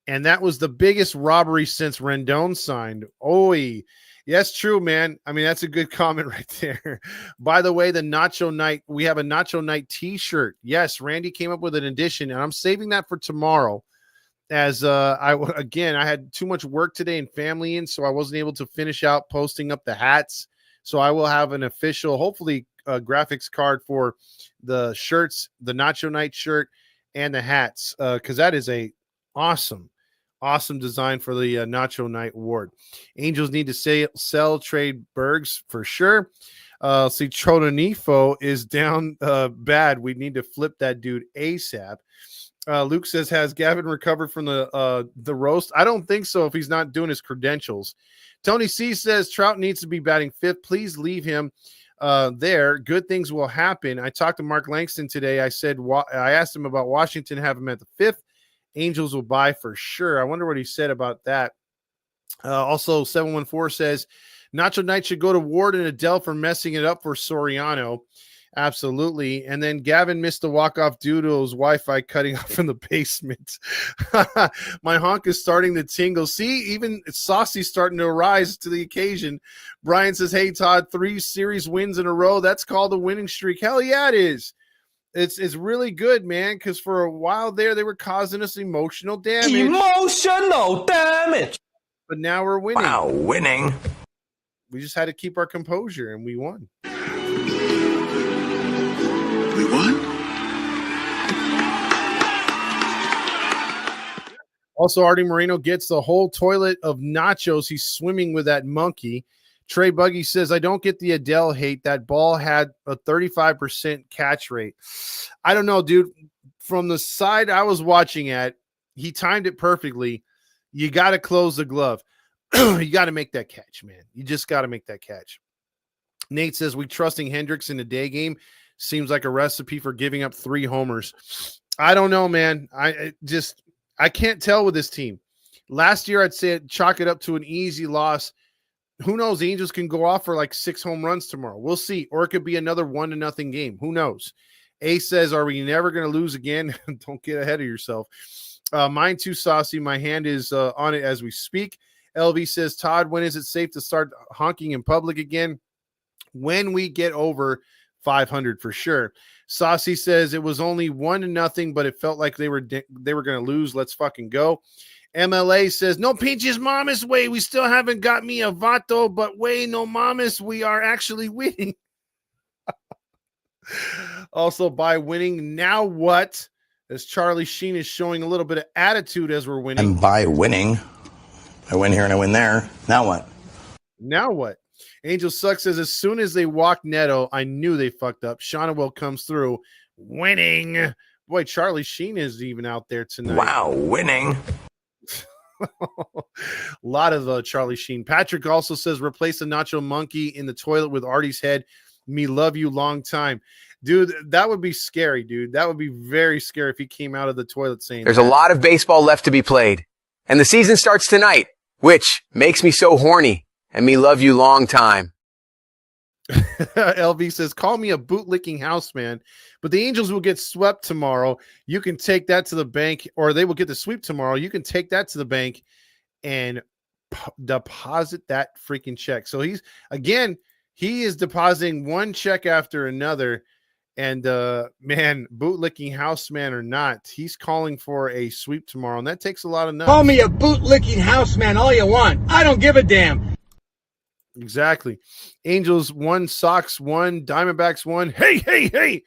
and that was the biggest robbery since Rendon signed. Oy. Yes, true, man. I mean, that's a good comment right there. By the way, the Nacho Night, we have a Nacho Night t-shirt. Yes, Randy came up with an edition, and I'm saving that for tomorrow. As I had too much work today and family in, so I wasn't able to finish out posting up the hats. So I will have an official, hopefully, graphics card for the shirts, the Nacho Night shirt, and the hats, because that is a awesome design for the Nacho Night award. Angels need to sell trade Bergs for sure. See, Tronifo is down bad. We need to flip that dude ASAP. Luke says, has Gavin recovered from the roast? I don't think so if he's not doing his credentials. Tony C says Trout needs to be batting 5th. Please leave him there. Good things will happen. I talked to Mark Langston today. I asked him about Washington, have him at the 5th. Angels will buy for sure. I wonder what he said about that. Also, 714 says Nacho Knight should go to Ward and Adele for messing it up for Soriano. Absolutely. And then Gavin missed the walk-off due to his Wi-Fi cutting off in the basement. My honk is starting to tingle. See, even Saucy's starting to rise to the occasion. Brian says, hey, Todd, 3 series wins in a row. That's called a winning streak. Hell yeah, it is. It's really good, man, because for a while there, they were causing us emotional damage. Emotional damage. But now we're winning. Wow, winning. We just had to keep our composure, and we won. We won? Also, Artie Moreno gets the whole toilet of nachos. He's swimming with that monkey. Trey Buggy says, I don't get the Adele hate. That ball had a 35% catch rate. I don't know, dude. From the side I was watching at, he timed it perfectly. You got to close the glove. You got to make that catch, man. You just got to make that catch. Nate says, we trusting Hendricks in the day game seems like a recipe for giving up 3 homers. I don't know, man. I can't tell with this team. Last year, I'd say chalk it up to an easy loss. Who knows? The Angels can go off for like 6 home runs tomorrow. We'll see. Or it could be another 1-0 game. Who knows? A says, are we never going to lose again? Don't get ahead of yourself. Mine too saucy. My hand is on it as we speak. LV says, Todd, when is it safe to start honking in public again? When we get over 500 for sure. Saucy says it was only 1-0, but it felt like they were going to lose. Let's fucking go. MLA says, no pinches mamas way. We still haven't got me a vato, but way no mamas. We are actually winning. Also, by winning, now what? As Charlie Sheen is showing a little bit of attitude as we're winning. And by winning, I win here and I win there. Now what? Now what? Angel Suck says, as soon as they walked Neto, I knew they fucked up. Shonawell comes through. Winning. Boy, Charlie Sheen is even out there tonight. Wow, winning. A lot of Charlie Sheen. Patrick also says, replace the Nacho Monkey in the toilet with Artie's head. Me love you long time. Dude, that would be scary, dude. That would be very scary if he came out of the toilet saying There's that. a lot of baseball left to be played, and the season starts tonight, which makes me so horny, and me love you long time. LV says, call me a bootlicking house man, but the Angels will get swept tomorrow. You can take that to the bank, or they will get the sweep tomorrow. You can take that to the bank and deposit that freaking check. So he is depositing one check after another. And man, bootlicking house man or not, he's calling for a sweep tomorrow, and that takes a lot of nuts. Call me a bootlicking house man all you want. I don't give a damn. Exactly. Angels 1, Sox 1, Diamondbacks 1. Hey.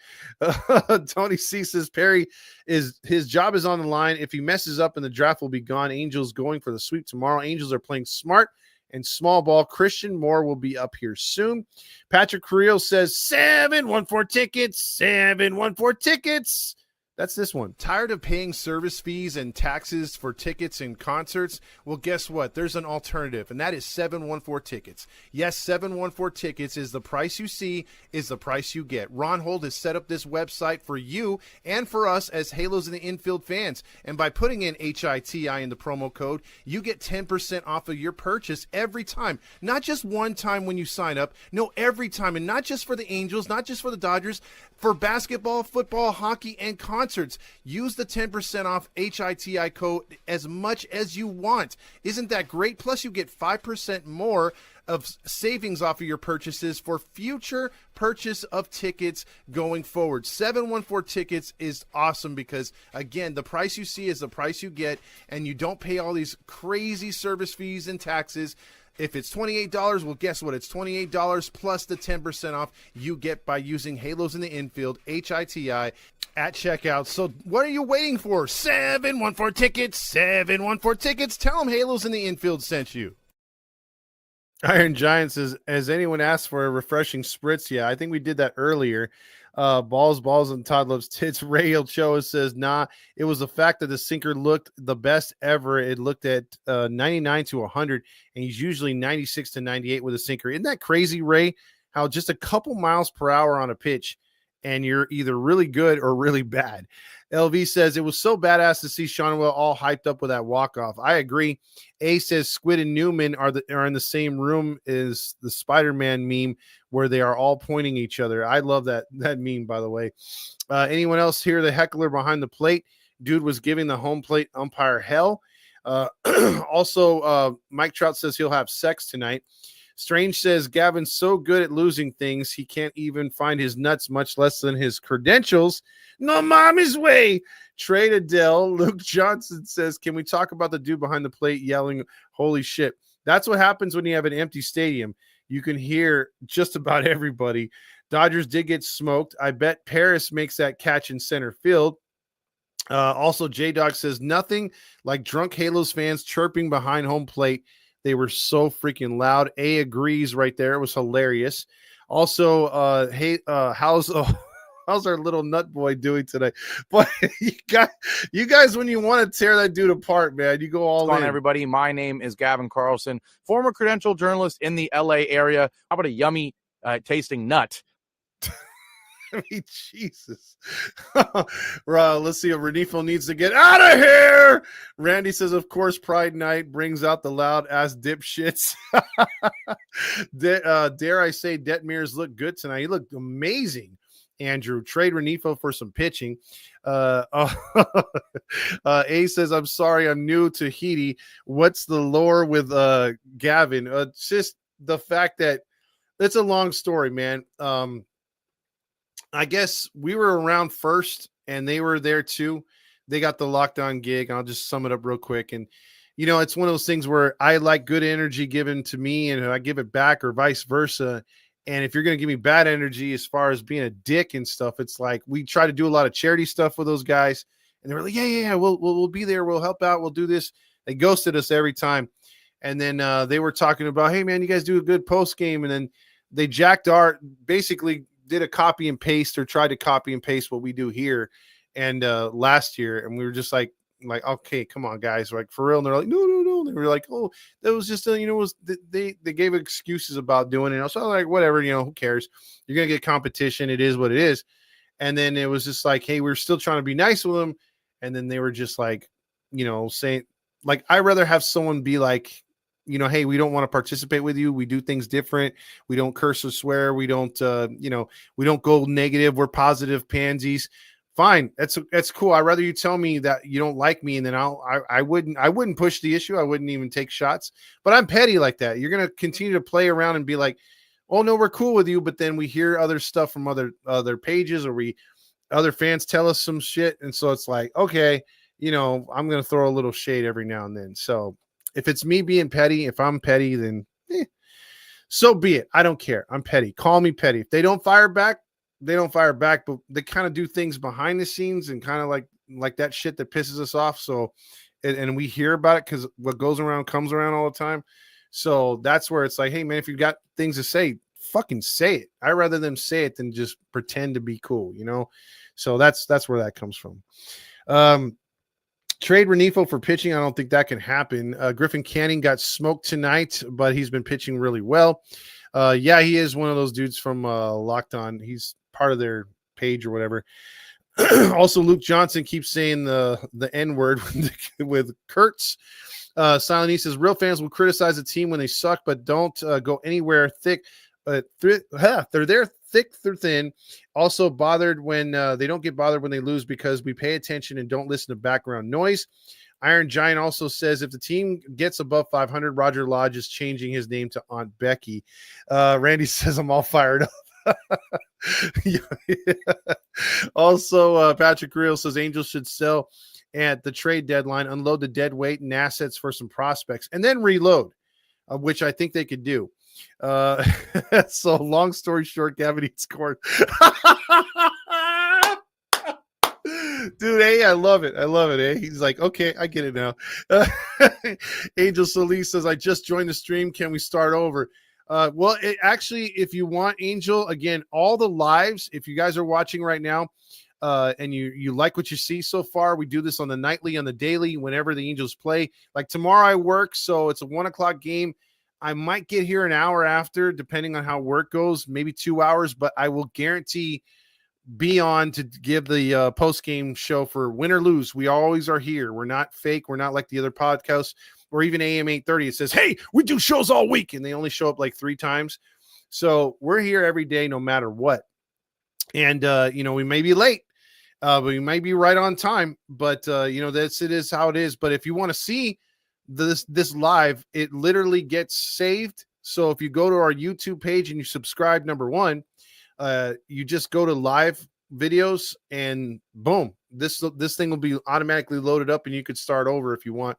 Tony C says Perry his job is on the line. If he messes up and the draft will be gone. Angels going for the sweep tomorrow. Angels are playing smart and small ball. Christian Moore will be up here soon. Patrick Carrillo says 714 tickets. 714 tickets. That's this one. Tired of paying service fees and taxes for tickets and concerts? Well, guess what? There's an alternative, and that is 714 Tickets. Yes, 714 Tickets is the price you see, is the price you get. Ron Holt has set up this website for you and for us as Halos in the Infield fans. And by putting in HITI in the promo code, you get 10% off of your purchase every time. Not just one time when you sign up. No, every time. And not just for the Angels, not just for the Dodgers, for basketball, football, hockey, and concerts. Use the 10% off HITI code as much as you want. Isn't that great? Plus, you get 5% more of savings off of your purchases for future purchase of tickets going forward. 714 Tickets is awesome because, again, the price you see is the price you get, and you don't pay all these crazy service fees and taxes. If it's $28, well, guess what? It's $28 plus the 10% off you get by using Halos in the Infield, HITI, at checkout. So what are you waiting for? 714 Tickets, 714 Tickets. Tell them Halos in the Infield sent you. Iron Giant says, has anyone asked for a refreshing spritz? Yeah, I think we did that earlier. Balls, and Todd loves tits. Ray Ochoa says, nah, it was the fact that the sinker looked the best ever. It looked at 99 to 100, and he's usually 96 to 98 with a sinker. Isn't that crazy, Ray? How just a couple miles per hour on a pitch, and you're either really good or really bad. LV says, it was so badass to see Shonawell all hyped up with that walk-off. I agree. A says Squid and Newman are in the same room as the Spider-Man meme where they are all pointing each other. I love that meme, by the way. Anyone else here? The heckler behind the plate. Dude was giving the home plate umpire hell. Also, Mike Trout says he'll have sex tonight. Strange says Gavin's so good at losing things, he can't even find his nuts, much less than his credentials. No mommy's way. Trade Adele. Luke Johnson says, can we talk about the dude behind the plate yelling, holy shit? That's what happens when you have an empty stadium. You can hear just about everybody. Dodgers did get smoked. I bet Paris makes that catch in center field. Also, J-Dog says, nothing like drunk Halos fans chirping behind home plate. They were so freaking loud. A agrees right there. It was hilarious. Also, how's our little nut boy doing today? But you guys, when you want to tear that dude apart, man, you go all in. What's on, everybody? My name is Gavin Carlson, former credential journalist in the LA area. How about a yummy tasting nut? I mean, Jesus. Let's see if Renifo needs to get out of here. Randy says, of course, Pride Night brings out the loud-ass dipshits. Dare I say, Detmers look good tonight. He looked amazing Andrew, trade Renifo for some pitching. A says, I'm sorry, I'm new to Tahiti. What's the lore with Gavin? It's just the fact that it's a long story, man. I guess we were around first and they were there too. They got the lockdown gig. I'll just sum it up real quick. And, you know, it's one of those things where I like good energy given to me and I give it back or vice versa. And if you're going to give me bad energy as far as being a dick and stuff, it's like we try to do a lot of charity stuff with those guys. And they were like, yeah, we'll be there. We'll help out. We'll do this. They ghosted us every time. And then they were talking about, hey, man, you guys do a good post game. And then they basically did a copy and paste or tried to copy and paste what we do here. And last year, and we were just like, okay, come on, guys, like for real. And they're like, no. They were like, oh, that was just, they gave excuses about doing it. So I was like, whatever, who cares? You're going to get competition. It is what it is. And then it was just like, hey, we're still trying to be nice with them. And then they were just like, saying, like, I'd rather have someone be like, hey, we don't want to participate with you. We do things different. We don't curse or swear. We don't, we don't go negative. We're positive pansies. Fine. That's cool. I'd rather you tell me that you don't like me, and then I wouldn't push the issue. I wouldn't even take shots, but I'm petty like that. You're going to continue to play around and be like, oh no, we're cool with you. But then we hear other stuff from other pages, or other fans tell us some shit. And so it's like, okay, I'm going to throw a little shade every now and then. So if it's me being petty, if I'm petty, then so be it. I don't care. I'm petty. Call me petty. If they don't fire back, they don't fire back, but they kind of do things behind the scenes and kind of like that shit that pisses us off. So, and we hear about it because what goes around comes around all the time. So that's where it's like, hey man, if you've got things to say, fucking say it. I'd rather them say it than just pretend to be cool, So that's where that comes from. Trade Renifo for pitching. I don't think that can happen. Griffin Canning got smoked tonight, but he's been pitching really well. Yeah, he is one of those dudes from Locked On. He's part of their page or whatever. Also, Luke Johnson keeps saying the N-word with Kurtz. Silent E says, real fans will criticize a team when they suck, but don't go anywhere thick. They're there thick through thin. Also bothered when they don't get bothered when they lose because we pay attention and don't listen to background noise. Iron Giant also says if the team gets above 500, Roger Lodge is changing his name to Aunt Becky. Randy says I'm all fired up. Also, Patrick Real says Angels should sell at the trade deadline, unload the dead weight and assets for some prospects, and then reload, which I think they could do. So long story short, Gavin eats corn. Dude, hey, I love it. Eh? He's like, okay, I get it now. Angel Solis says, I just joined the stream. Can we start over? Well, actually, if you want, Angel, again, all the lives, if you guys are watching right now, and you like what you see so far, we do this on the nightly, on the daily, whenever the Angels play. Like tomorrow I work, so it's a 1:00 game. I might get here an hour after, depending on how work goes, maybe 2 hours, but I will guarantee be on to give the post-game show for win or lose. We always are here. We're not fake. We're not like the other podcasts or even AM 830. It says, hey, we do shows all week, and they only show up like 3 times. So we're here every day, no matter what. And, we may be late. We might be right on time, but, it is how it is. But if you want to see this live, it literally gets saved. So if you go to our YouTube page and you subscribe, number one, you just go to live videos and boom, this thing will be automatically loaded up and you could start over if you want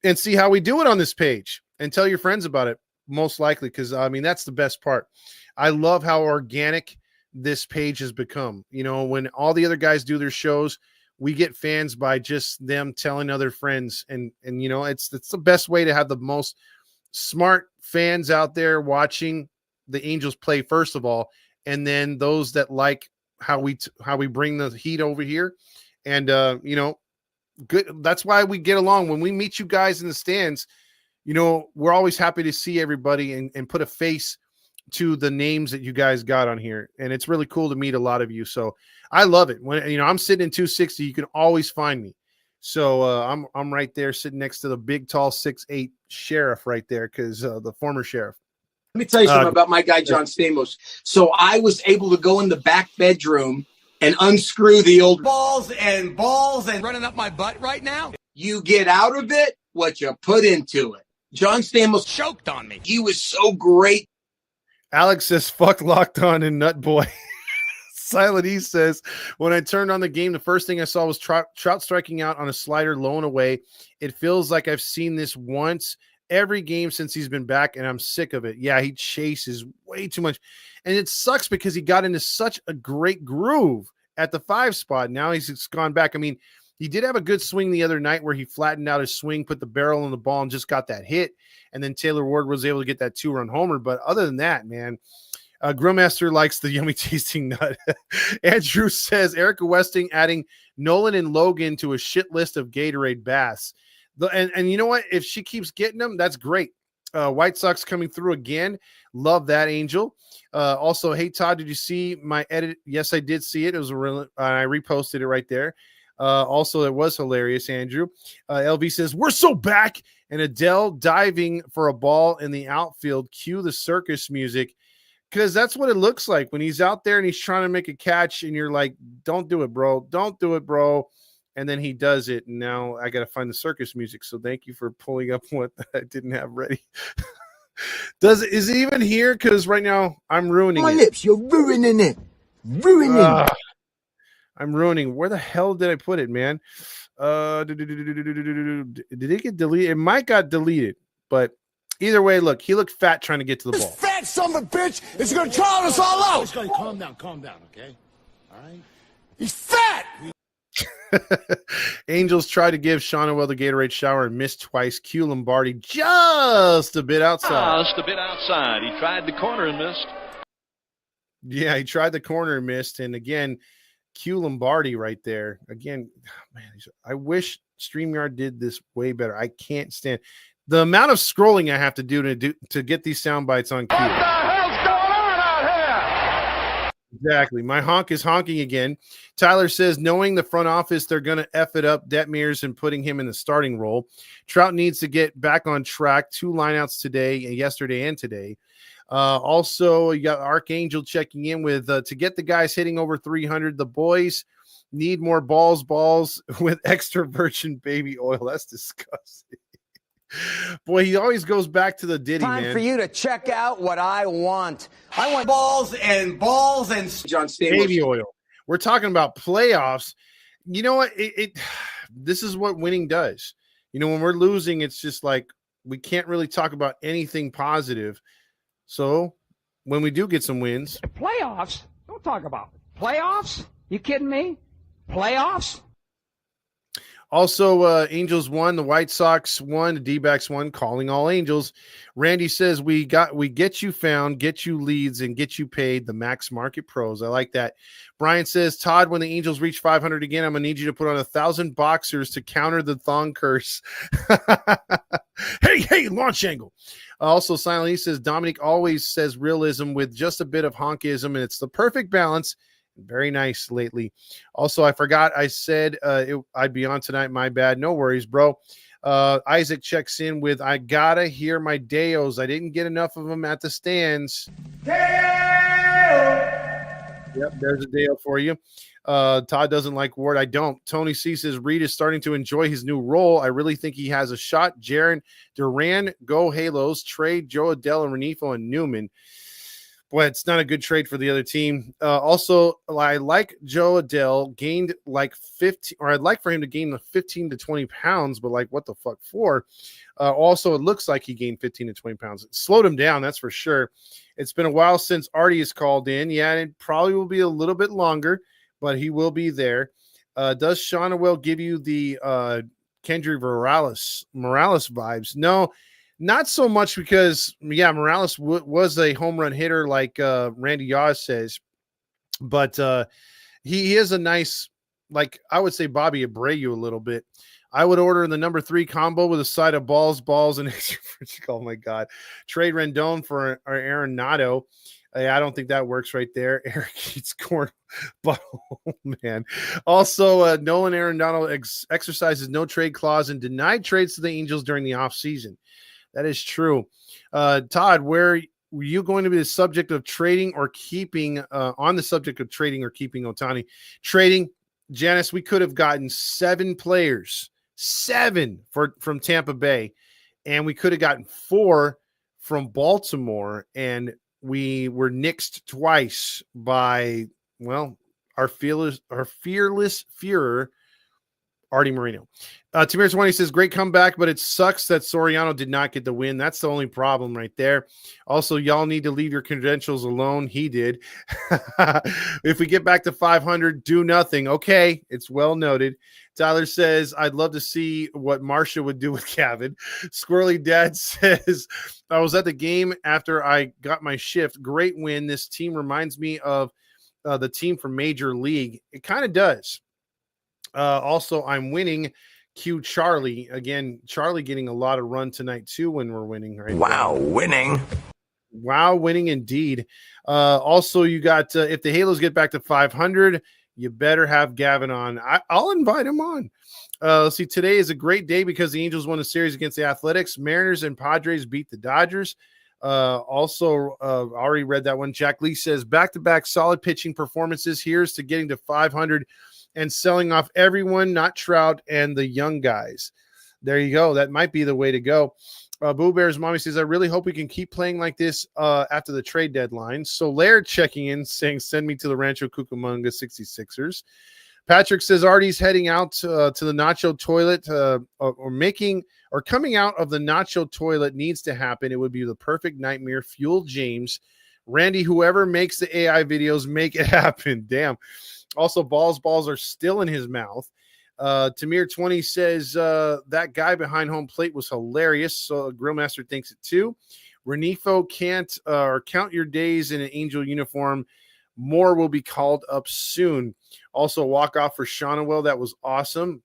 and see how we do it on this page and tell your friends about it, most likely. Cause that's the best part. I love how organic this page has become. When all the other guys do their shows, we get fans by just them telling other friends. And it's the best way to have the most smart fans out there watching the Angels play, first of all. And then those that like how we bring the heat over here. And, good. That's why we get along. When we meet you guys in the stands, we're always happy to see everybody and put a face to the names that you guys got on here. And it's really cool to meet a lot of you. So I love it. When, I'm sitting in 260, you can always find me. So I'm right there sitting next to the big, tall 6'8" sheriff right there. Cause the former sheriff. Let me tell you something about my guy, John Stamos. So I was able to go in the back bedroom and unscrew the old balls and running up my butt right now. You get out of it what you put into it. John Stamos choked on me. He was so great. Alex says, fuck Locked On and Nut Boy. Silent E says, when I turned on the game, the first thing I saw was Trout striking out on a slider low and away. It feels like I've seen this once every game since he's been back, and I'm sick of it. Yeah, he chases way too much. And it sucks because he got into such a great groove at the 5 spot. Now he's gone back. I mean, he did have a good swing the other night where he flattened out his swing, put the barrel on the ball, and just got that hit. And then Taylor Ward was able to get that 2-run homer. But other than that, man, Grillmaster likes the yummy tasting nut. Andrew says Erica Westing adding Nolan and Logan to a shit list of Gatorade baths. And you know what? If she keeps getting them, that's great. White Sox coming through again. Love that, Angel. Also, hey, Todd, did you see my edit? Yes, I did see it. It was I reposted it right there. Also, it was hilarious, Andrew. LV says, we're so back. And Adele diving for a ball in the outfield. Cue the circus music. Because that's what it looks like when he's out there and he's trying to make a catch. And you're like, don't do it, bro. Don't do it, bro. And then he does it. And now I got to find the circus music. So thank you for pulling up what I didn't have ready. Is it even here? Because right now I'm ruining my it. lips. You're ruining it. I'm ruining. Where the hell did I put it, man? Did it get deleted? It might got deleted, but either way, look, he looked fat trying to get to the ball. Fat son of a bitch is going to drown us all out. Just gonna calm down, okay? All right? He's fat. Angels tried to give Shonawell the Gatorade shower and missed twice. Q Lombardi just a bit outside. He tried the corner and missed. Yeah, he tried the corner and missed. And again, Q Lombardi right there. Again, man, I wish StreamYard did this way better. I can't stand the amount of scrolling I have to do to get these sound bites on Q. What the hell's going on out here? Exactly. My honk is honking again. Tyler says, knowing the front office, they're going to F it up Detmers and putting him in the starting role. Trout needs to get back on track. 2 lineouts today, yesterday and today. Also, you got Archangel checking in with to get the guys hitting over 300. The boys need more balls with extra virgin baby oil. That's disgusting. Boy, he always goes back to the ditty, Time man. for you to check out what I want. I want balls and John Stamos. Baby oil. We're talking about playoffs. You know what? This is what winning does. You know, when we're losing, it's just like we can't really talk about anything positive. So when we do get some wins, Playoffs? Don't talk about it. Playoffs? You kidding me? Playoffs? also Angels won, the White Sox won, the D-backs won, calling all Angels. Randy says we get you found, get you leads, and get you paid, the Max Market Pros. I like that. Brian says, Todd, when the Angels reach 500 again, I'm gonna need you to put on 1,000 boxers to counter the thong curse. Hey, launch angle. Also, Silent E says Dominic always says realism with just a bit of honkism, and it's the perfect balance. Very nice lately. Also, I forgot I said I'd be on tonight. My bad. No worries, bro. Isaac checks in with, I gotta hear my Deos. I didn't get enough of them at the stands. Yep, there's a Deo for you. Todd doesn't like Ward. I don't. Tony C says Reed is starting to enjoy his new role. I really think he has a shot. Jaron Duran, go Halos. Trade Joe Adele and Renifo and Newman. Boy, it's not a good trade for the other team. Also, I like Joe Adele gained like 15, or I'd like for him to gain the 15 to 20 pounds, but like what the fuck for? Also, it looks like he gained 15 to 20 pounds. It slowed him down, that's for sure. It's been a while since Artie has called in. Yeah, it probably will be a little bit longer, but he will be there. Does Shonawell give you the Kendry Morales vibes? No, not so much because, yeah, Morales was a home run hitter like Randy Yaws says, but he is a nice, like I would say Bobby Abreu a little bit. I would order the number 3 combo with a side of balls, and extra. Oh my God. Trade Rendon for Arenado. I don't think that works right there. Eric eats corn. But, oh, man. Also, Nolan Arenado exercises no trade clause and denied trades to the Angels during the offseason. That is true. Todd, where were you going to be the subject of trading or keeping on the subject of trading or keeping Ohtani? Trading, Janice, we could have gotten 7 players, 7 from Tampa Bay, and we could have gotten 4 from Baltimore, and we were nixed twice by, well, our fearless Führer, Artie Moreno. Tamir 20 says, great comeback, but it sucks that Soriano did not get the win. That's the only problem right there. Also, y'all need to leave your credentials alone. He did. If we get back to 500, do nothing. Okay, it's well noted. Tyler says, I'd love to see what Marsha would do with Gavin. Squirrely Dad says, I was at the game after I got my shift. Great win. This team reminds me of the team from Major League. It kind of does. Also, I'm winning. Cue Charlie. Again, Charlie getting a lot of run tonight, too, when we're winning. Right? Wow, winning. Wow, winning indeed. Also, you got, if the Halos get back to 500, you better have Gavin on. I'll invite him on. Let's see, today is a great day because the Angels won a series against the Athletics. Mariners and Padres beat the Dodgers. Already read that one. Jack Lee says, back-to-back solid pitching performances. Here's to getting to 500 and selling off everyone, not Trout and the young guys. There you go. That might be the way to go. Boo Bear's mommy says, I really hope we can keep playing like this after the trade deadline. So Laird checking in saying, send me to the Rancho Cucamonga 66ers. Patrick says, Artie's heading out to the nacho toilet or coming out of the nacho toilet needs to happen. It would be the perfect nightmare. Fuel James. Randy, whoever makes the AI videos, make it happen. Damn. Also, balls are still in his mouth. Tamir 20 says that guy behind home plate was hilarious. So Grillmaster thinks it too. Renifo can't count your days in an Angel uniform. More will be called up soon. Also, walk off for Shonawell. That was awesome.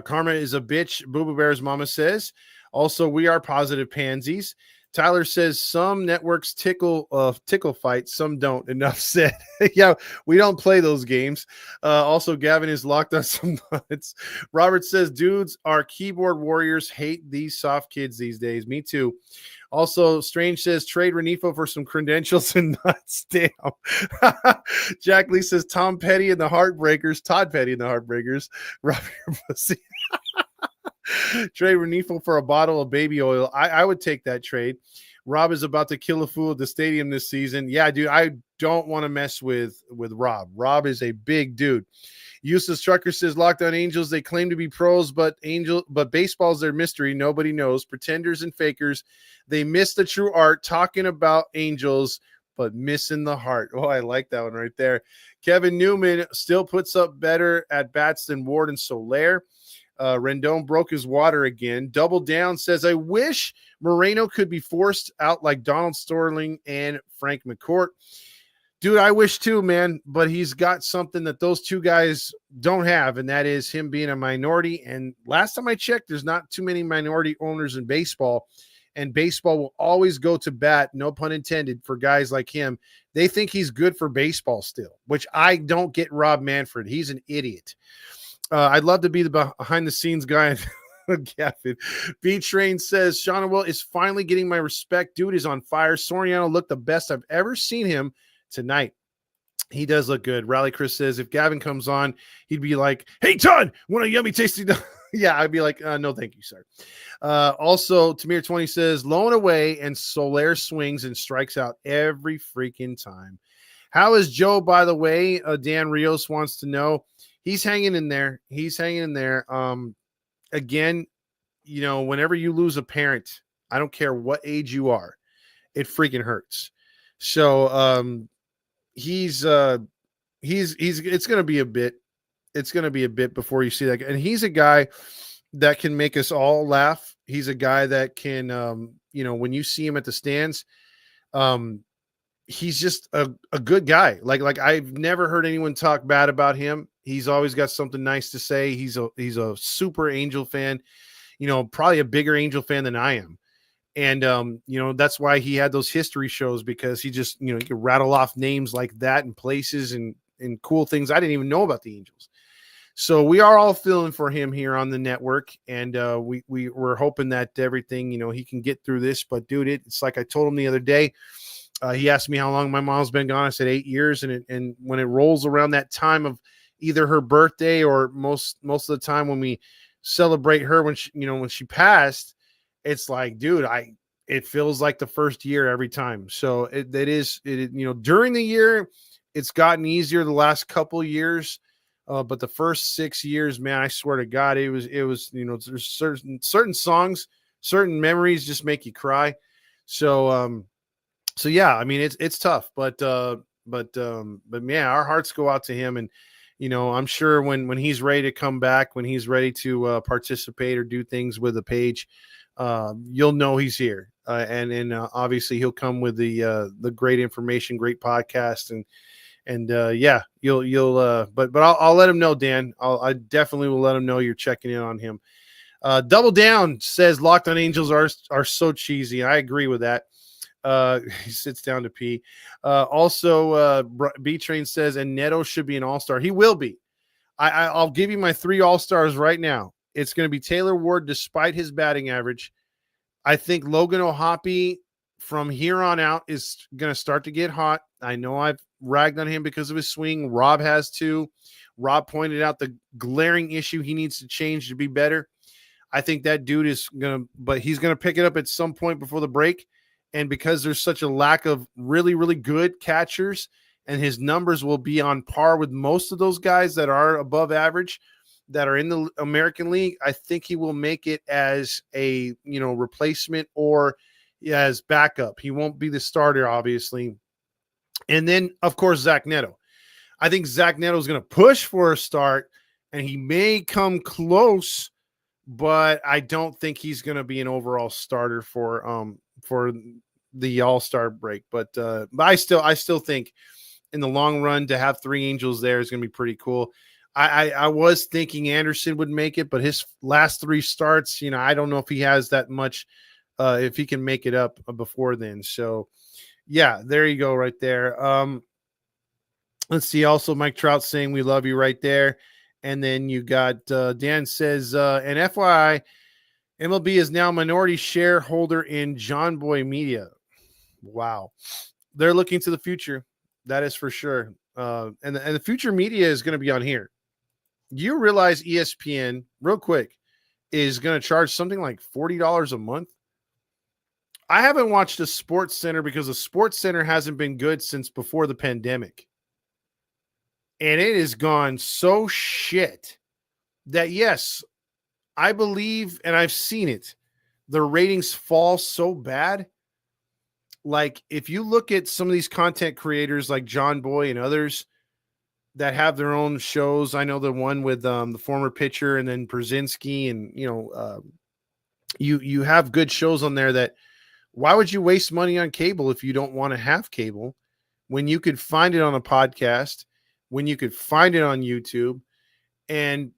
Karma is a bitch. Booba Bear's mama says. Also, we are positive pansies. Tyler says some networks tickle fight, some don't. Enough said. Yeah, we don't play those games. Also, Gavin is locked on some nuts. Robert says dudes are keyboard warriors. Hate these soft kids these days. Me too. Also, Strange says trade Renifo for some credentials and nuts. Damn. Jack Lee says Tom Petty and the Heartbreakers. Todd Petty and the Heartbreakers. Rub your pussy. Trade Renifo for a bottle of baby oil. I would take that trade. Rob is about to kill a fool at the stadium this season. Yeah, dude, I don't want to mess with Rob. Rob is a big dude. Eustace Trucker says Locked On Angels. They claim to be pros, but baseball's their mystery. Nobody knows. Pretenders and fakers. They miss the true art. Talking about Angels, but missing the heart. Oh, I like that one right there. Kevin Newman still puts up better at bats than Ward and Soler. Rendon broke his water again. Double Down says, I wish Moreno could be forced out like Donald Sterling and Frank McCourt. Dude, I wish too, man, but he's got something that those two guys don't have, and that is him being a minority. And last time I checked, there's not too many minority owners in baseball, and baseball will always go to bat, no pun intended, for guys like him. They think he's good for baseball still, which I don't get Rob Manfred. He's an idiot. I'd love to be the behind-the-scenes guy. Gavin. B-Train says, Shonawell is finally getting my respect. Dude is on fire. Soriano looked the best I've ever seen him tonight. He does look good. Rally Chris says, if Gavin comes on, he'd be like, hey, Todd, want a yummy tasty? Yeah, I'd be like, no, thank you, sir. Also, Tamir 20 says, loan away, and Soler swings and strikes out every freaking time. How is Joe, by the way? Dan Rios wants to know. He's hanging in there. Again, you know, whenever you lose a parent, I don't care what age you are, it freaking hurts. So he's it's going to be a bit. It's going to be a bit before you see that. And he's a guy that can make us all laugh. He's a guy that can, you know, when you see him at the stands, he's just a good guy. Like I've never heard anyone talk bad about him. He's always got something nice to say. He's a super Angel fan, you know, probably a bigger Angel fan than I am. And, you know, that's why he had those history shows, because he just, you know, he could rattle off names like that and places and cool things I didn't even know about the Angels. So we are all feeling for him here on the network, and we're hoping that everything, he can get through this. But dude, it's like I told him the other day. He asked me how long my mom's been gone. I said 8 years, and when it rolls around that time of either her birthday or most of the time when we celebrate her when she passed, it's like, dude, it feels like the first year every time. So during the year, it's gotten easier the last couple years. But the first 6 years, man, I swear to God, it was, there's certain songs, certain memories just make you cry. So yeah, I mean, it's tough, but man, our hearts go out to him. And, I'm sure when he's ready to come back, when he's ready to participate or do things with the page, you'll know he's here. And obviously he'll come with the great information, great podcast. And yeah, but I'll let him know, Dan. I definitely will let him know you're checking in on him. Double Down says Locked On Angels are so cheesy. I agree with that. He sits down to pee. Also, B Train says, and Neto should be an all-star. He will be. I'll give you my 3 all-stars right now. It's going to be Taylor Ward, despite his batting average. I think Logan O'Hoppe from here on out is going to start to get hot. I know I've ragged on him because of his swing. Rob has too. Rob pointed out the glaring issue he needs to change to be better. I think that dude he's going to pick it up at some point before the break. And because there's such a lack of really, really good catchers, and his numbers will be on par with most of those guys that are above average, that are in the American League, I think he will make it as a, replacement or as backup. He won't be the starter, obviously. And then, of course, Zach Neto. I think Zach Neto is going to push for a start, and he may come close, but I don't think he's going to be an overall starter for the All-Star break. But I still think in the long run to have 3 Angels there is going to be pretty cool. I was thinking Anderson would make it, but his last 3 starts, I don't know if he has that much, if he can make it up before then. So, yeah, there you go right there. Let's see. Also, Mike Trout saying we love you right there. And then you got Dan says, and FYI, MLB is now minority shareholder in John Boy Media. Wow. They're looking to the future. That is for sure. And the future media is going to be on here. You realize ESPN, real quick, is going to charge something like $40 a month? I haven't watched a Sports Center because the Sports Center hasn't been good since before the pandemic. And it has gone so shit that, yes, I believe, and I've seen it, the ratings fall so bad. Like, if you look at some of these content creators like John Boy and others that have their own shows, I know the one with the former pitcher and then Brzezinski, and, you have good shows on there that, why would you waste money on cable if you don't want to have cable when you could find it on a podcast, when you could find it on YouTube, and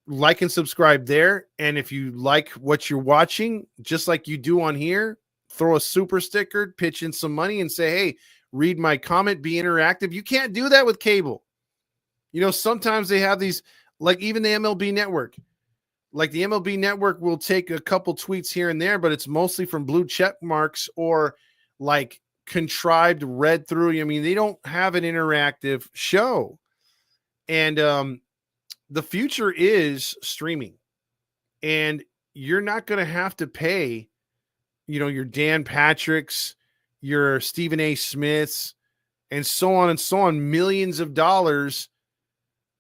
like and subscribe there. And if you like what you're watching, just like you do on here, throw a super sticker, pitch in some money and say, hey, read my comment, be interactive. You can't do that with cable. Sometimes they have these, like even the MLB Network. Like the MLB Network will take a couple tweets here and there, but it's mostly from blue check marks or like contrived read through. I mean, they don't have an interactive show. And the future is streaming. And you're not going to have to pay, your Dan Patricks, your Stephen A. Smiths, and so on, millions of dollars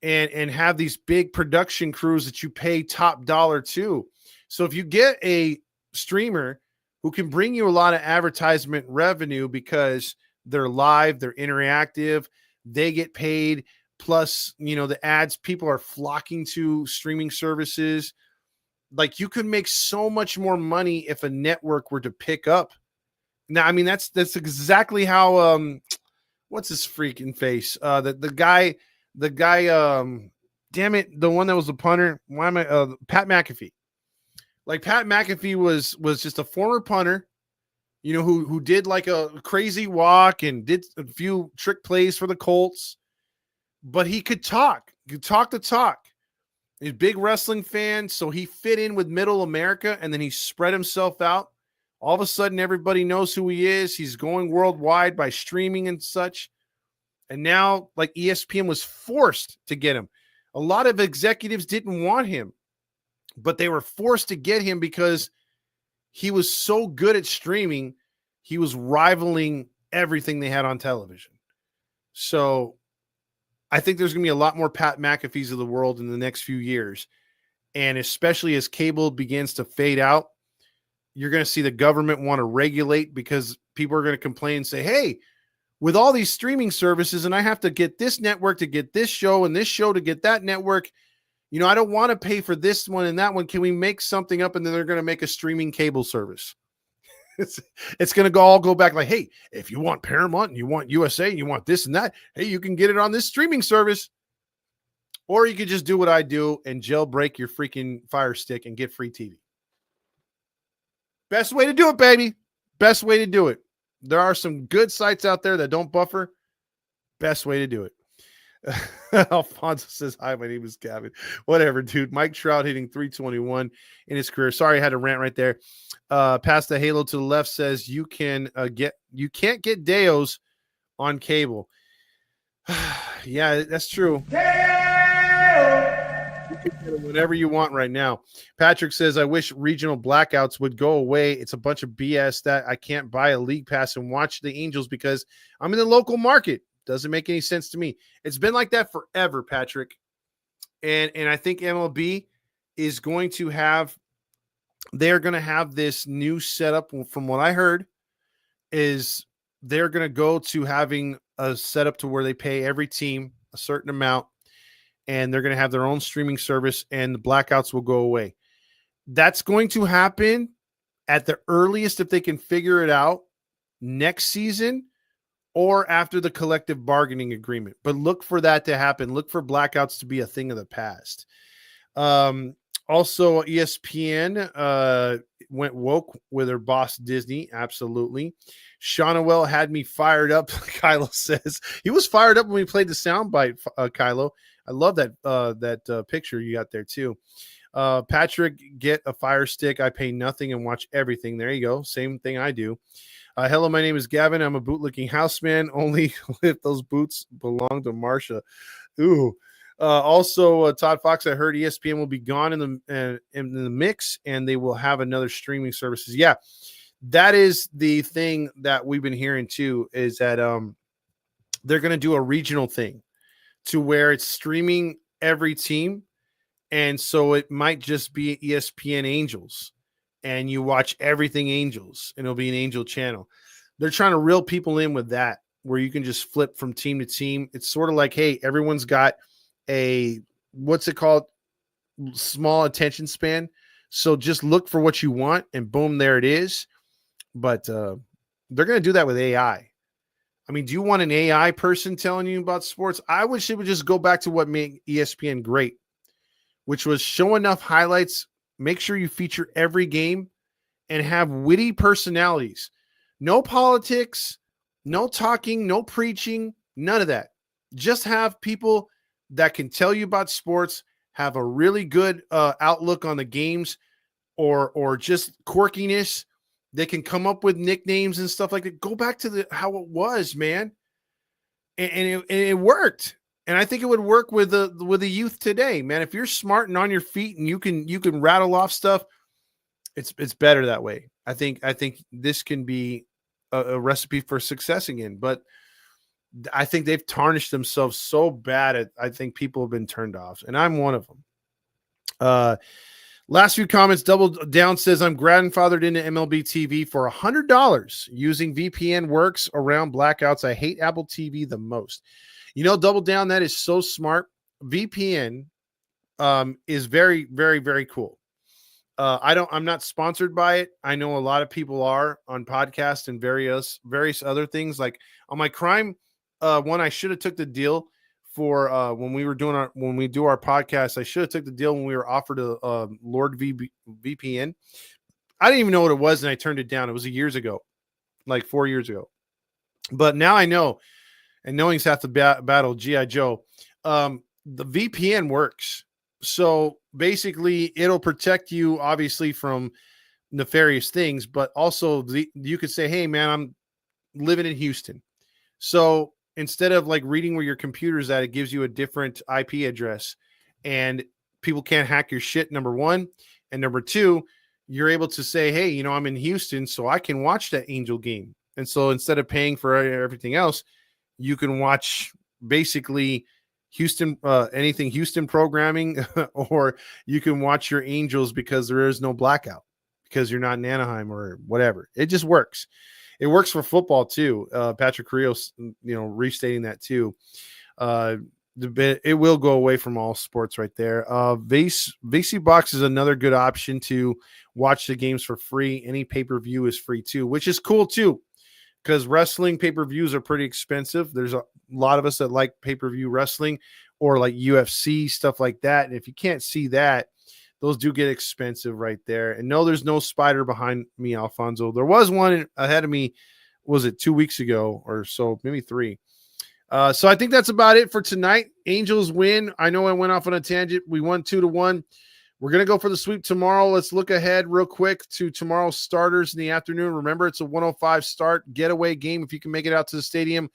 and have these big production crews that you pay top dollar to. So if you get a streamer who can bring you a lot of advertisement revenue because they're live, they're interactive, they get paid, plus, the ads, people are flocking to streaming services. Like, you could make so much more money if a network were to pick up. Now, I mean, that's exactly how, what's his freaking face? The guy, damn it, the one that was a punter. Why am I? Pat McAfee. Like, Pat McAfee was just a former punter, who did like a crazy walk and did a few trick plays for the Colts, but he could talk. He could talk the talk. He's a big wrestling fan, so he fit in with Middle America, and then he spread himself out. All of a sudden, everybody knows who he is. He's going worldwide by streaming and such. And now, like, ESPN was forced to get him. A lot of executives didn't want him, but they were forced to get him because he was so good at streaming. He was rivaling everything they had on television. So I think there's going to be a lot more Pat McAfee's of the world in the next few years. And especially as cable begins to fade out, you're going to see the government want to regulate because people are going to complain and say, hey, with all these streaming services and I have to get this network to get this show and this show to get that network, you know, I don't want to pay for this one and that one. Can we make something up? And then they're going to make a streaming cable service. It's going to all go back like, hey, if you want Paramount and you want USA and you want this and that, hey, you can get it on this streaming service. Or you could just do what I do and jailbreak your freaking Fire Stick and get free TV. Best way to do it, baby. Best way to do it. There are some good sites out there that don't buffer. Best way to do it. Alfonso says, hi, my name is Gavin. Whatever, dude. Mike Trout hitting 321 in his career. Sorry, I had a rant right there. Past the Halo to the left says you can't get Deos on cable. Yeah, that's true. You can get them whenever you want right now. Patrick says, I wish regional blackouts would go away. It's a bunch of BS that I can't buy a league pass and watch the Angels because I'm in the local market. Doesn't make any sense to me. It's been like that forever, Patrick. And I think MLB is going to have, they're going to have this new setup. From what I heard, is they're going to go to having a setup to where they pay every team a certain amount, and they're going to have their own streaming service, and the blackouts will go away. That's going to happen at the earliest, if they can figure it out, next season or after the collective bargaining agreement. But look for that to happen. Look for blackouts to be a thing of the past. Also, ESPN went woke with their boss Disney. Absolutely. Shawnuel had me fired up. Kylo says he was fired up when we played the soundbite. Kylo, I love that picture you got there too. Patrick, get a Fire Stick. I pay nothing and watch everything. There you go. Same thing I do. Hello, my name is Gavin. I'm a bootlicking houseman. Only if those boots belong to Marsha. Ooh. Also, Todd Fox, I heard ESPN will be gone in the mix, and they will have another streaming services. Yeah, that is the thing that we've been hearing too, is that they're going to do a regional thing to where it's streaming every team, and so it might just be ESPN Angels, and you watch everything Angels, and it'll be an Angel channel. They're trying to reel people in with that, where you can just flip from team to team. It's sort of like, hey, everyone's got a, what's it called, small attention span, so just look for what you want and boom, there it is. But they're going to do that with AI. I mean, do you want an AI person telling you about sports? I wish it would just go back to what made ESPN great, which was show enough highlights, make sure you feature every game, and have witty personalities. No politics, no talking, no preaching, none of that. Just have people that can tell you about sports, have a really good outlook on the games, or just quirkiness. They can come up with nicknames and stuff like that. Go back to how it was, man. And it worked. And I think it would work with the youth today, man. If you're smart and on your feet and you can rattle off stuff, it's better that way. I think this can be a recipe for success again. But I think they've tarnished themselves so bad. I think people have been turned off, and I'm one of them. Last few comments. Double Down says, I'm grandfathered into MLB TV for $100 using VPN works around blackouts. I hate Apple TV the most. You know, Double Down, that is so smart. VPN is very, very, very cool. I'm not sponsored by it. I know a lot of people are on podcasts and various other things. Like on my crime one, I should have took the deal for when we do our podcast. I should have took the deal when we were offered a Lord VPN. I didn't even know what it was, and I turned it down. It was years ago, like 4 years ago. But now I know, and knowing's half the battle. G.I. Joe. The VPN works. So basically, it'll protect you, obviously, from nefarious things, but also you could say, hey, man, I'm living in Houston. So instead of like reading where your computer's at, it gives you a different IP address, and people can't hack your shit, number one. And number two, you're able to say, hey, you know, I'm in Houston, so I can watch that Angel game. And so instead of paying for everything else, you can watch basically Houston, anything Houston programming, or you can watch your Angels because there is no blackout because you're not in Anaheim or whatever. It just works. It works for football too. Patrick Rios, you know, restating that too. It will go away from all sports right there. VC Box is another good option to watch the games for free. Any pay-per-view is free too, which is cool too, because wrestling pay-per-views are pretty expensive. There's a lot of us that like pay-per-view wrestling or like UFC, stuff like that. And if you can't see that, those do get expensive right there. And no, there's no spider behind me, Alfonso. There was one ahead of me. Was it 2 weeks ago or so? Maybe 3. So I think that's about it for tonight. Angels win. I know I went off on a tangent. We won 2-1. We're going to go for the sweep tomorrow. Let's look ahead real quick to tomorrow's starters in the afternoon. Remember, it's a 105 start getaway game. If you can make it out to the stadium,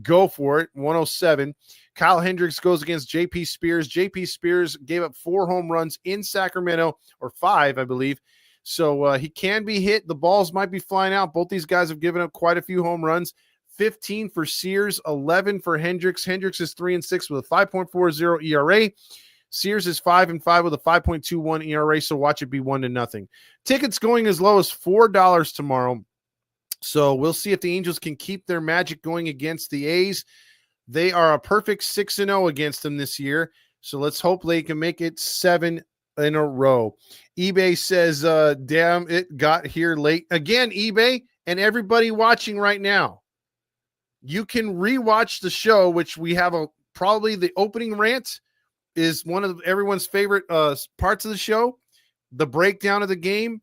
go for it. 107. Kyle Hendricks goes against JP Spears. JP Spears gave up 4 home runs in Sacramento, or 5, I believe. So he can be hit. The balls might be flying out. Both these guys have given up quite a few home runs. 15 for Sears, 11 for Hendricks. Hendricks is 3-6 with a 5.40 ERA. Sears is 5-5 with a 5.21 ERA. So watch it be 1-0. Tickets going as low as $4 tomorrow. So we'll see if the Angels can keep their magic going against the A's. They are a perfect 6-0 against them this year. So let's hope they can make it 7 in a row. eBay says, damn, it got here late. Again, eBay and everybody watching right now, you can rewatch the show, which we have probably the opening rant is one of everyone's favorite parts of the show. The breakdown of the game,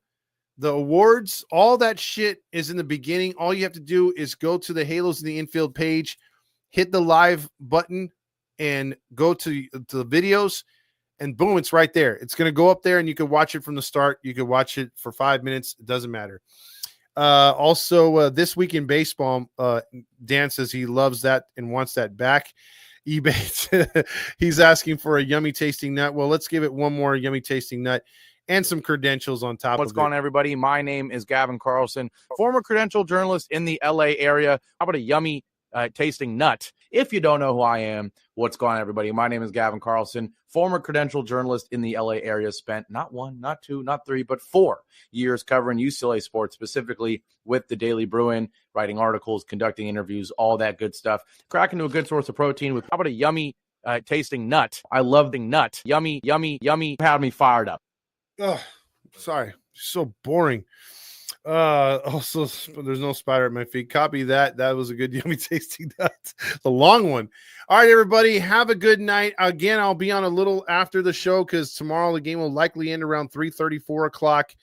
the awards, all that shit is in the beginning. All you have to do is go to the Halos in the Infield page, hit the live button, and go to the videos, and boom, it's right there. It's going to go up there, and you can watch it from the start. You can watch it for 5 minutes. It doesn't matter. Also, This Week in Baseball, Dan says he loves that and wants that back. eBay, he's asking for a yummy tasting nut. Well, let's give it one more yummy tasting nut and some credentials on top of it. What's going on, everybody? My name is Gavin Carlson, former credential journalist in the LA area. How about a yummy tasting nut? If you don't know who I am, what's going on, everybody? My name is Gavin Carlson, former credential journalist in the LA area. Spent not 1, not 2, not 3, but 4 years covering UCLA sports, specifically with the Daily Bruin, writing articles, conducting interviews, all that good stuff. Crack into a good source of protein with how about a yummy tasting nut? I love the nut. Yummy, yummy, yummy. Had me fired up. Oh, sorry. So boring. Also, there's no spider at my feet. Copy that. That was a good yummy tasting nut. The long one. All right, everybody. Have a good night. Again, I'll be on a little after the show because tomorrow the game will likely end around 3:30, 4 o'clock.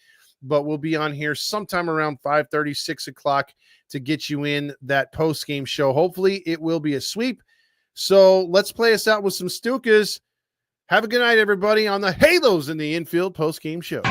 But we'll be on here sometime around 5:30, 6 o'clock to get you in that post-game show. Hopefully, it will be a sweep. So let's play us out with some Stukas. Have a good night, everybody, on the Halos in the Infield post-game show.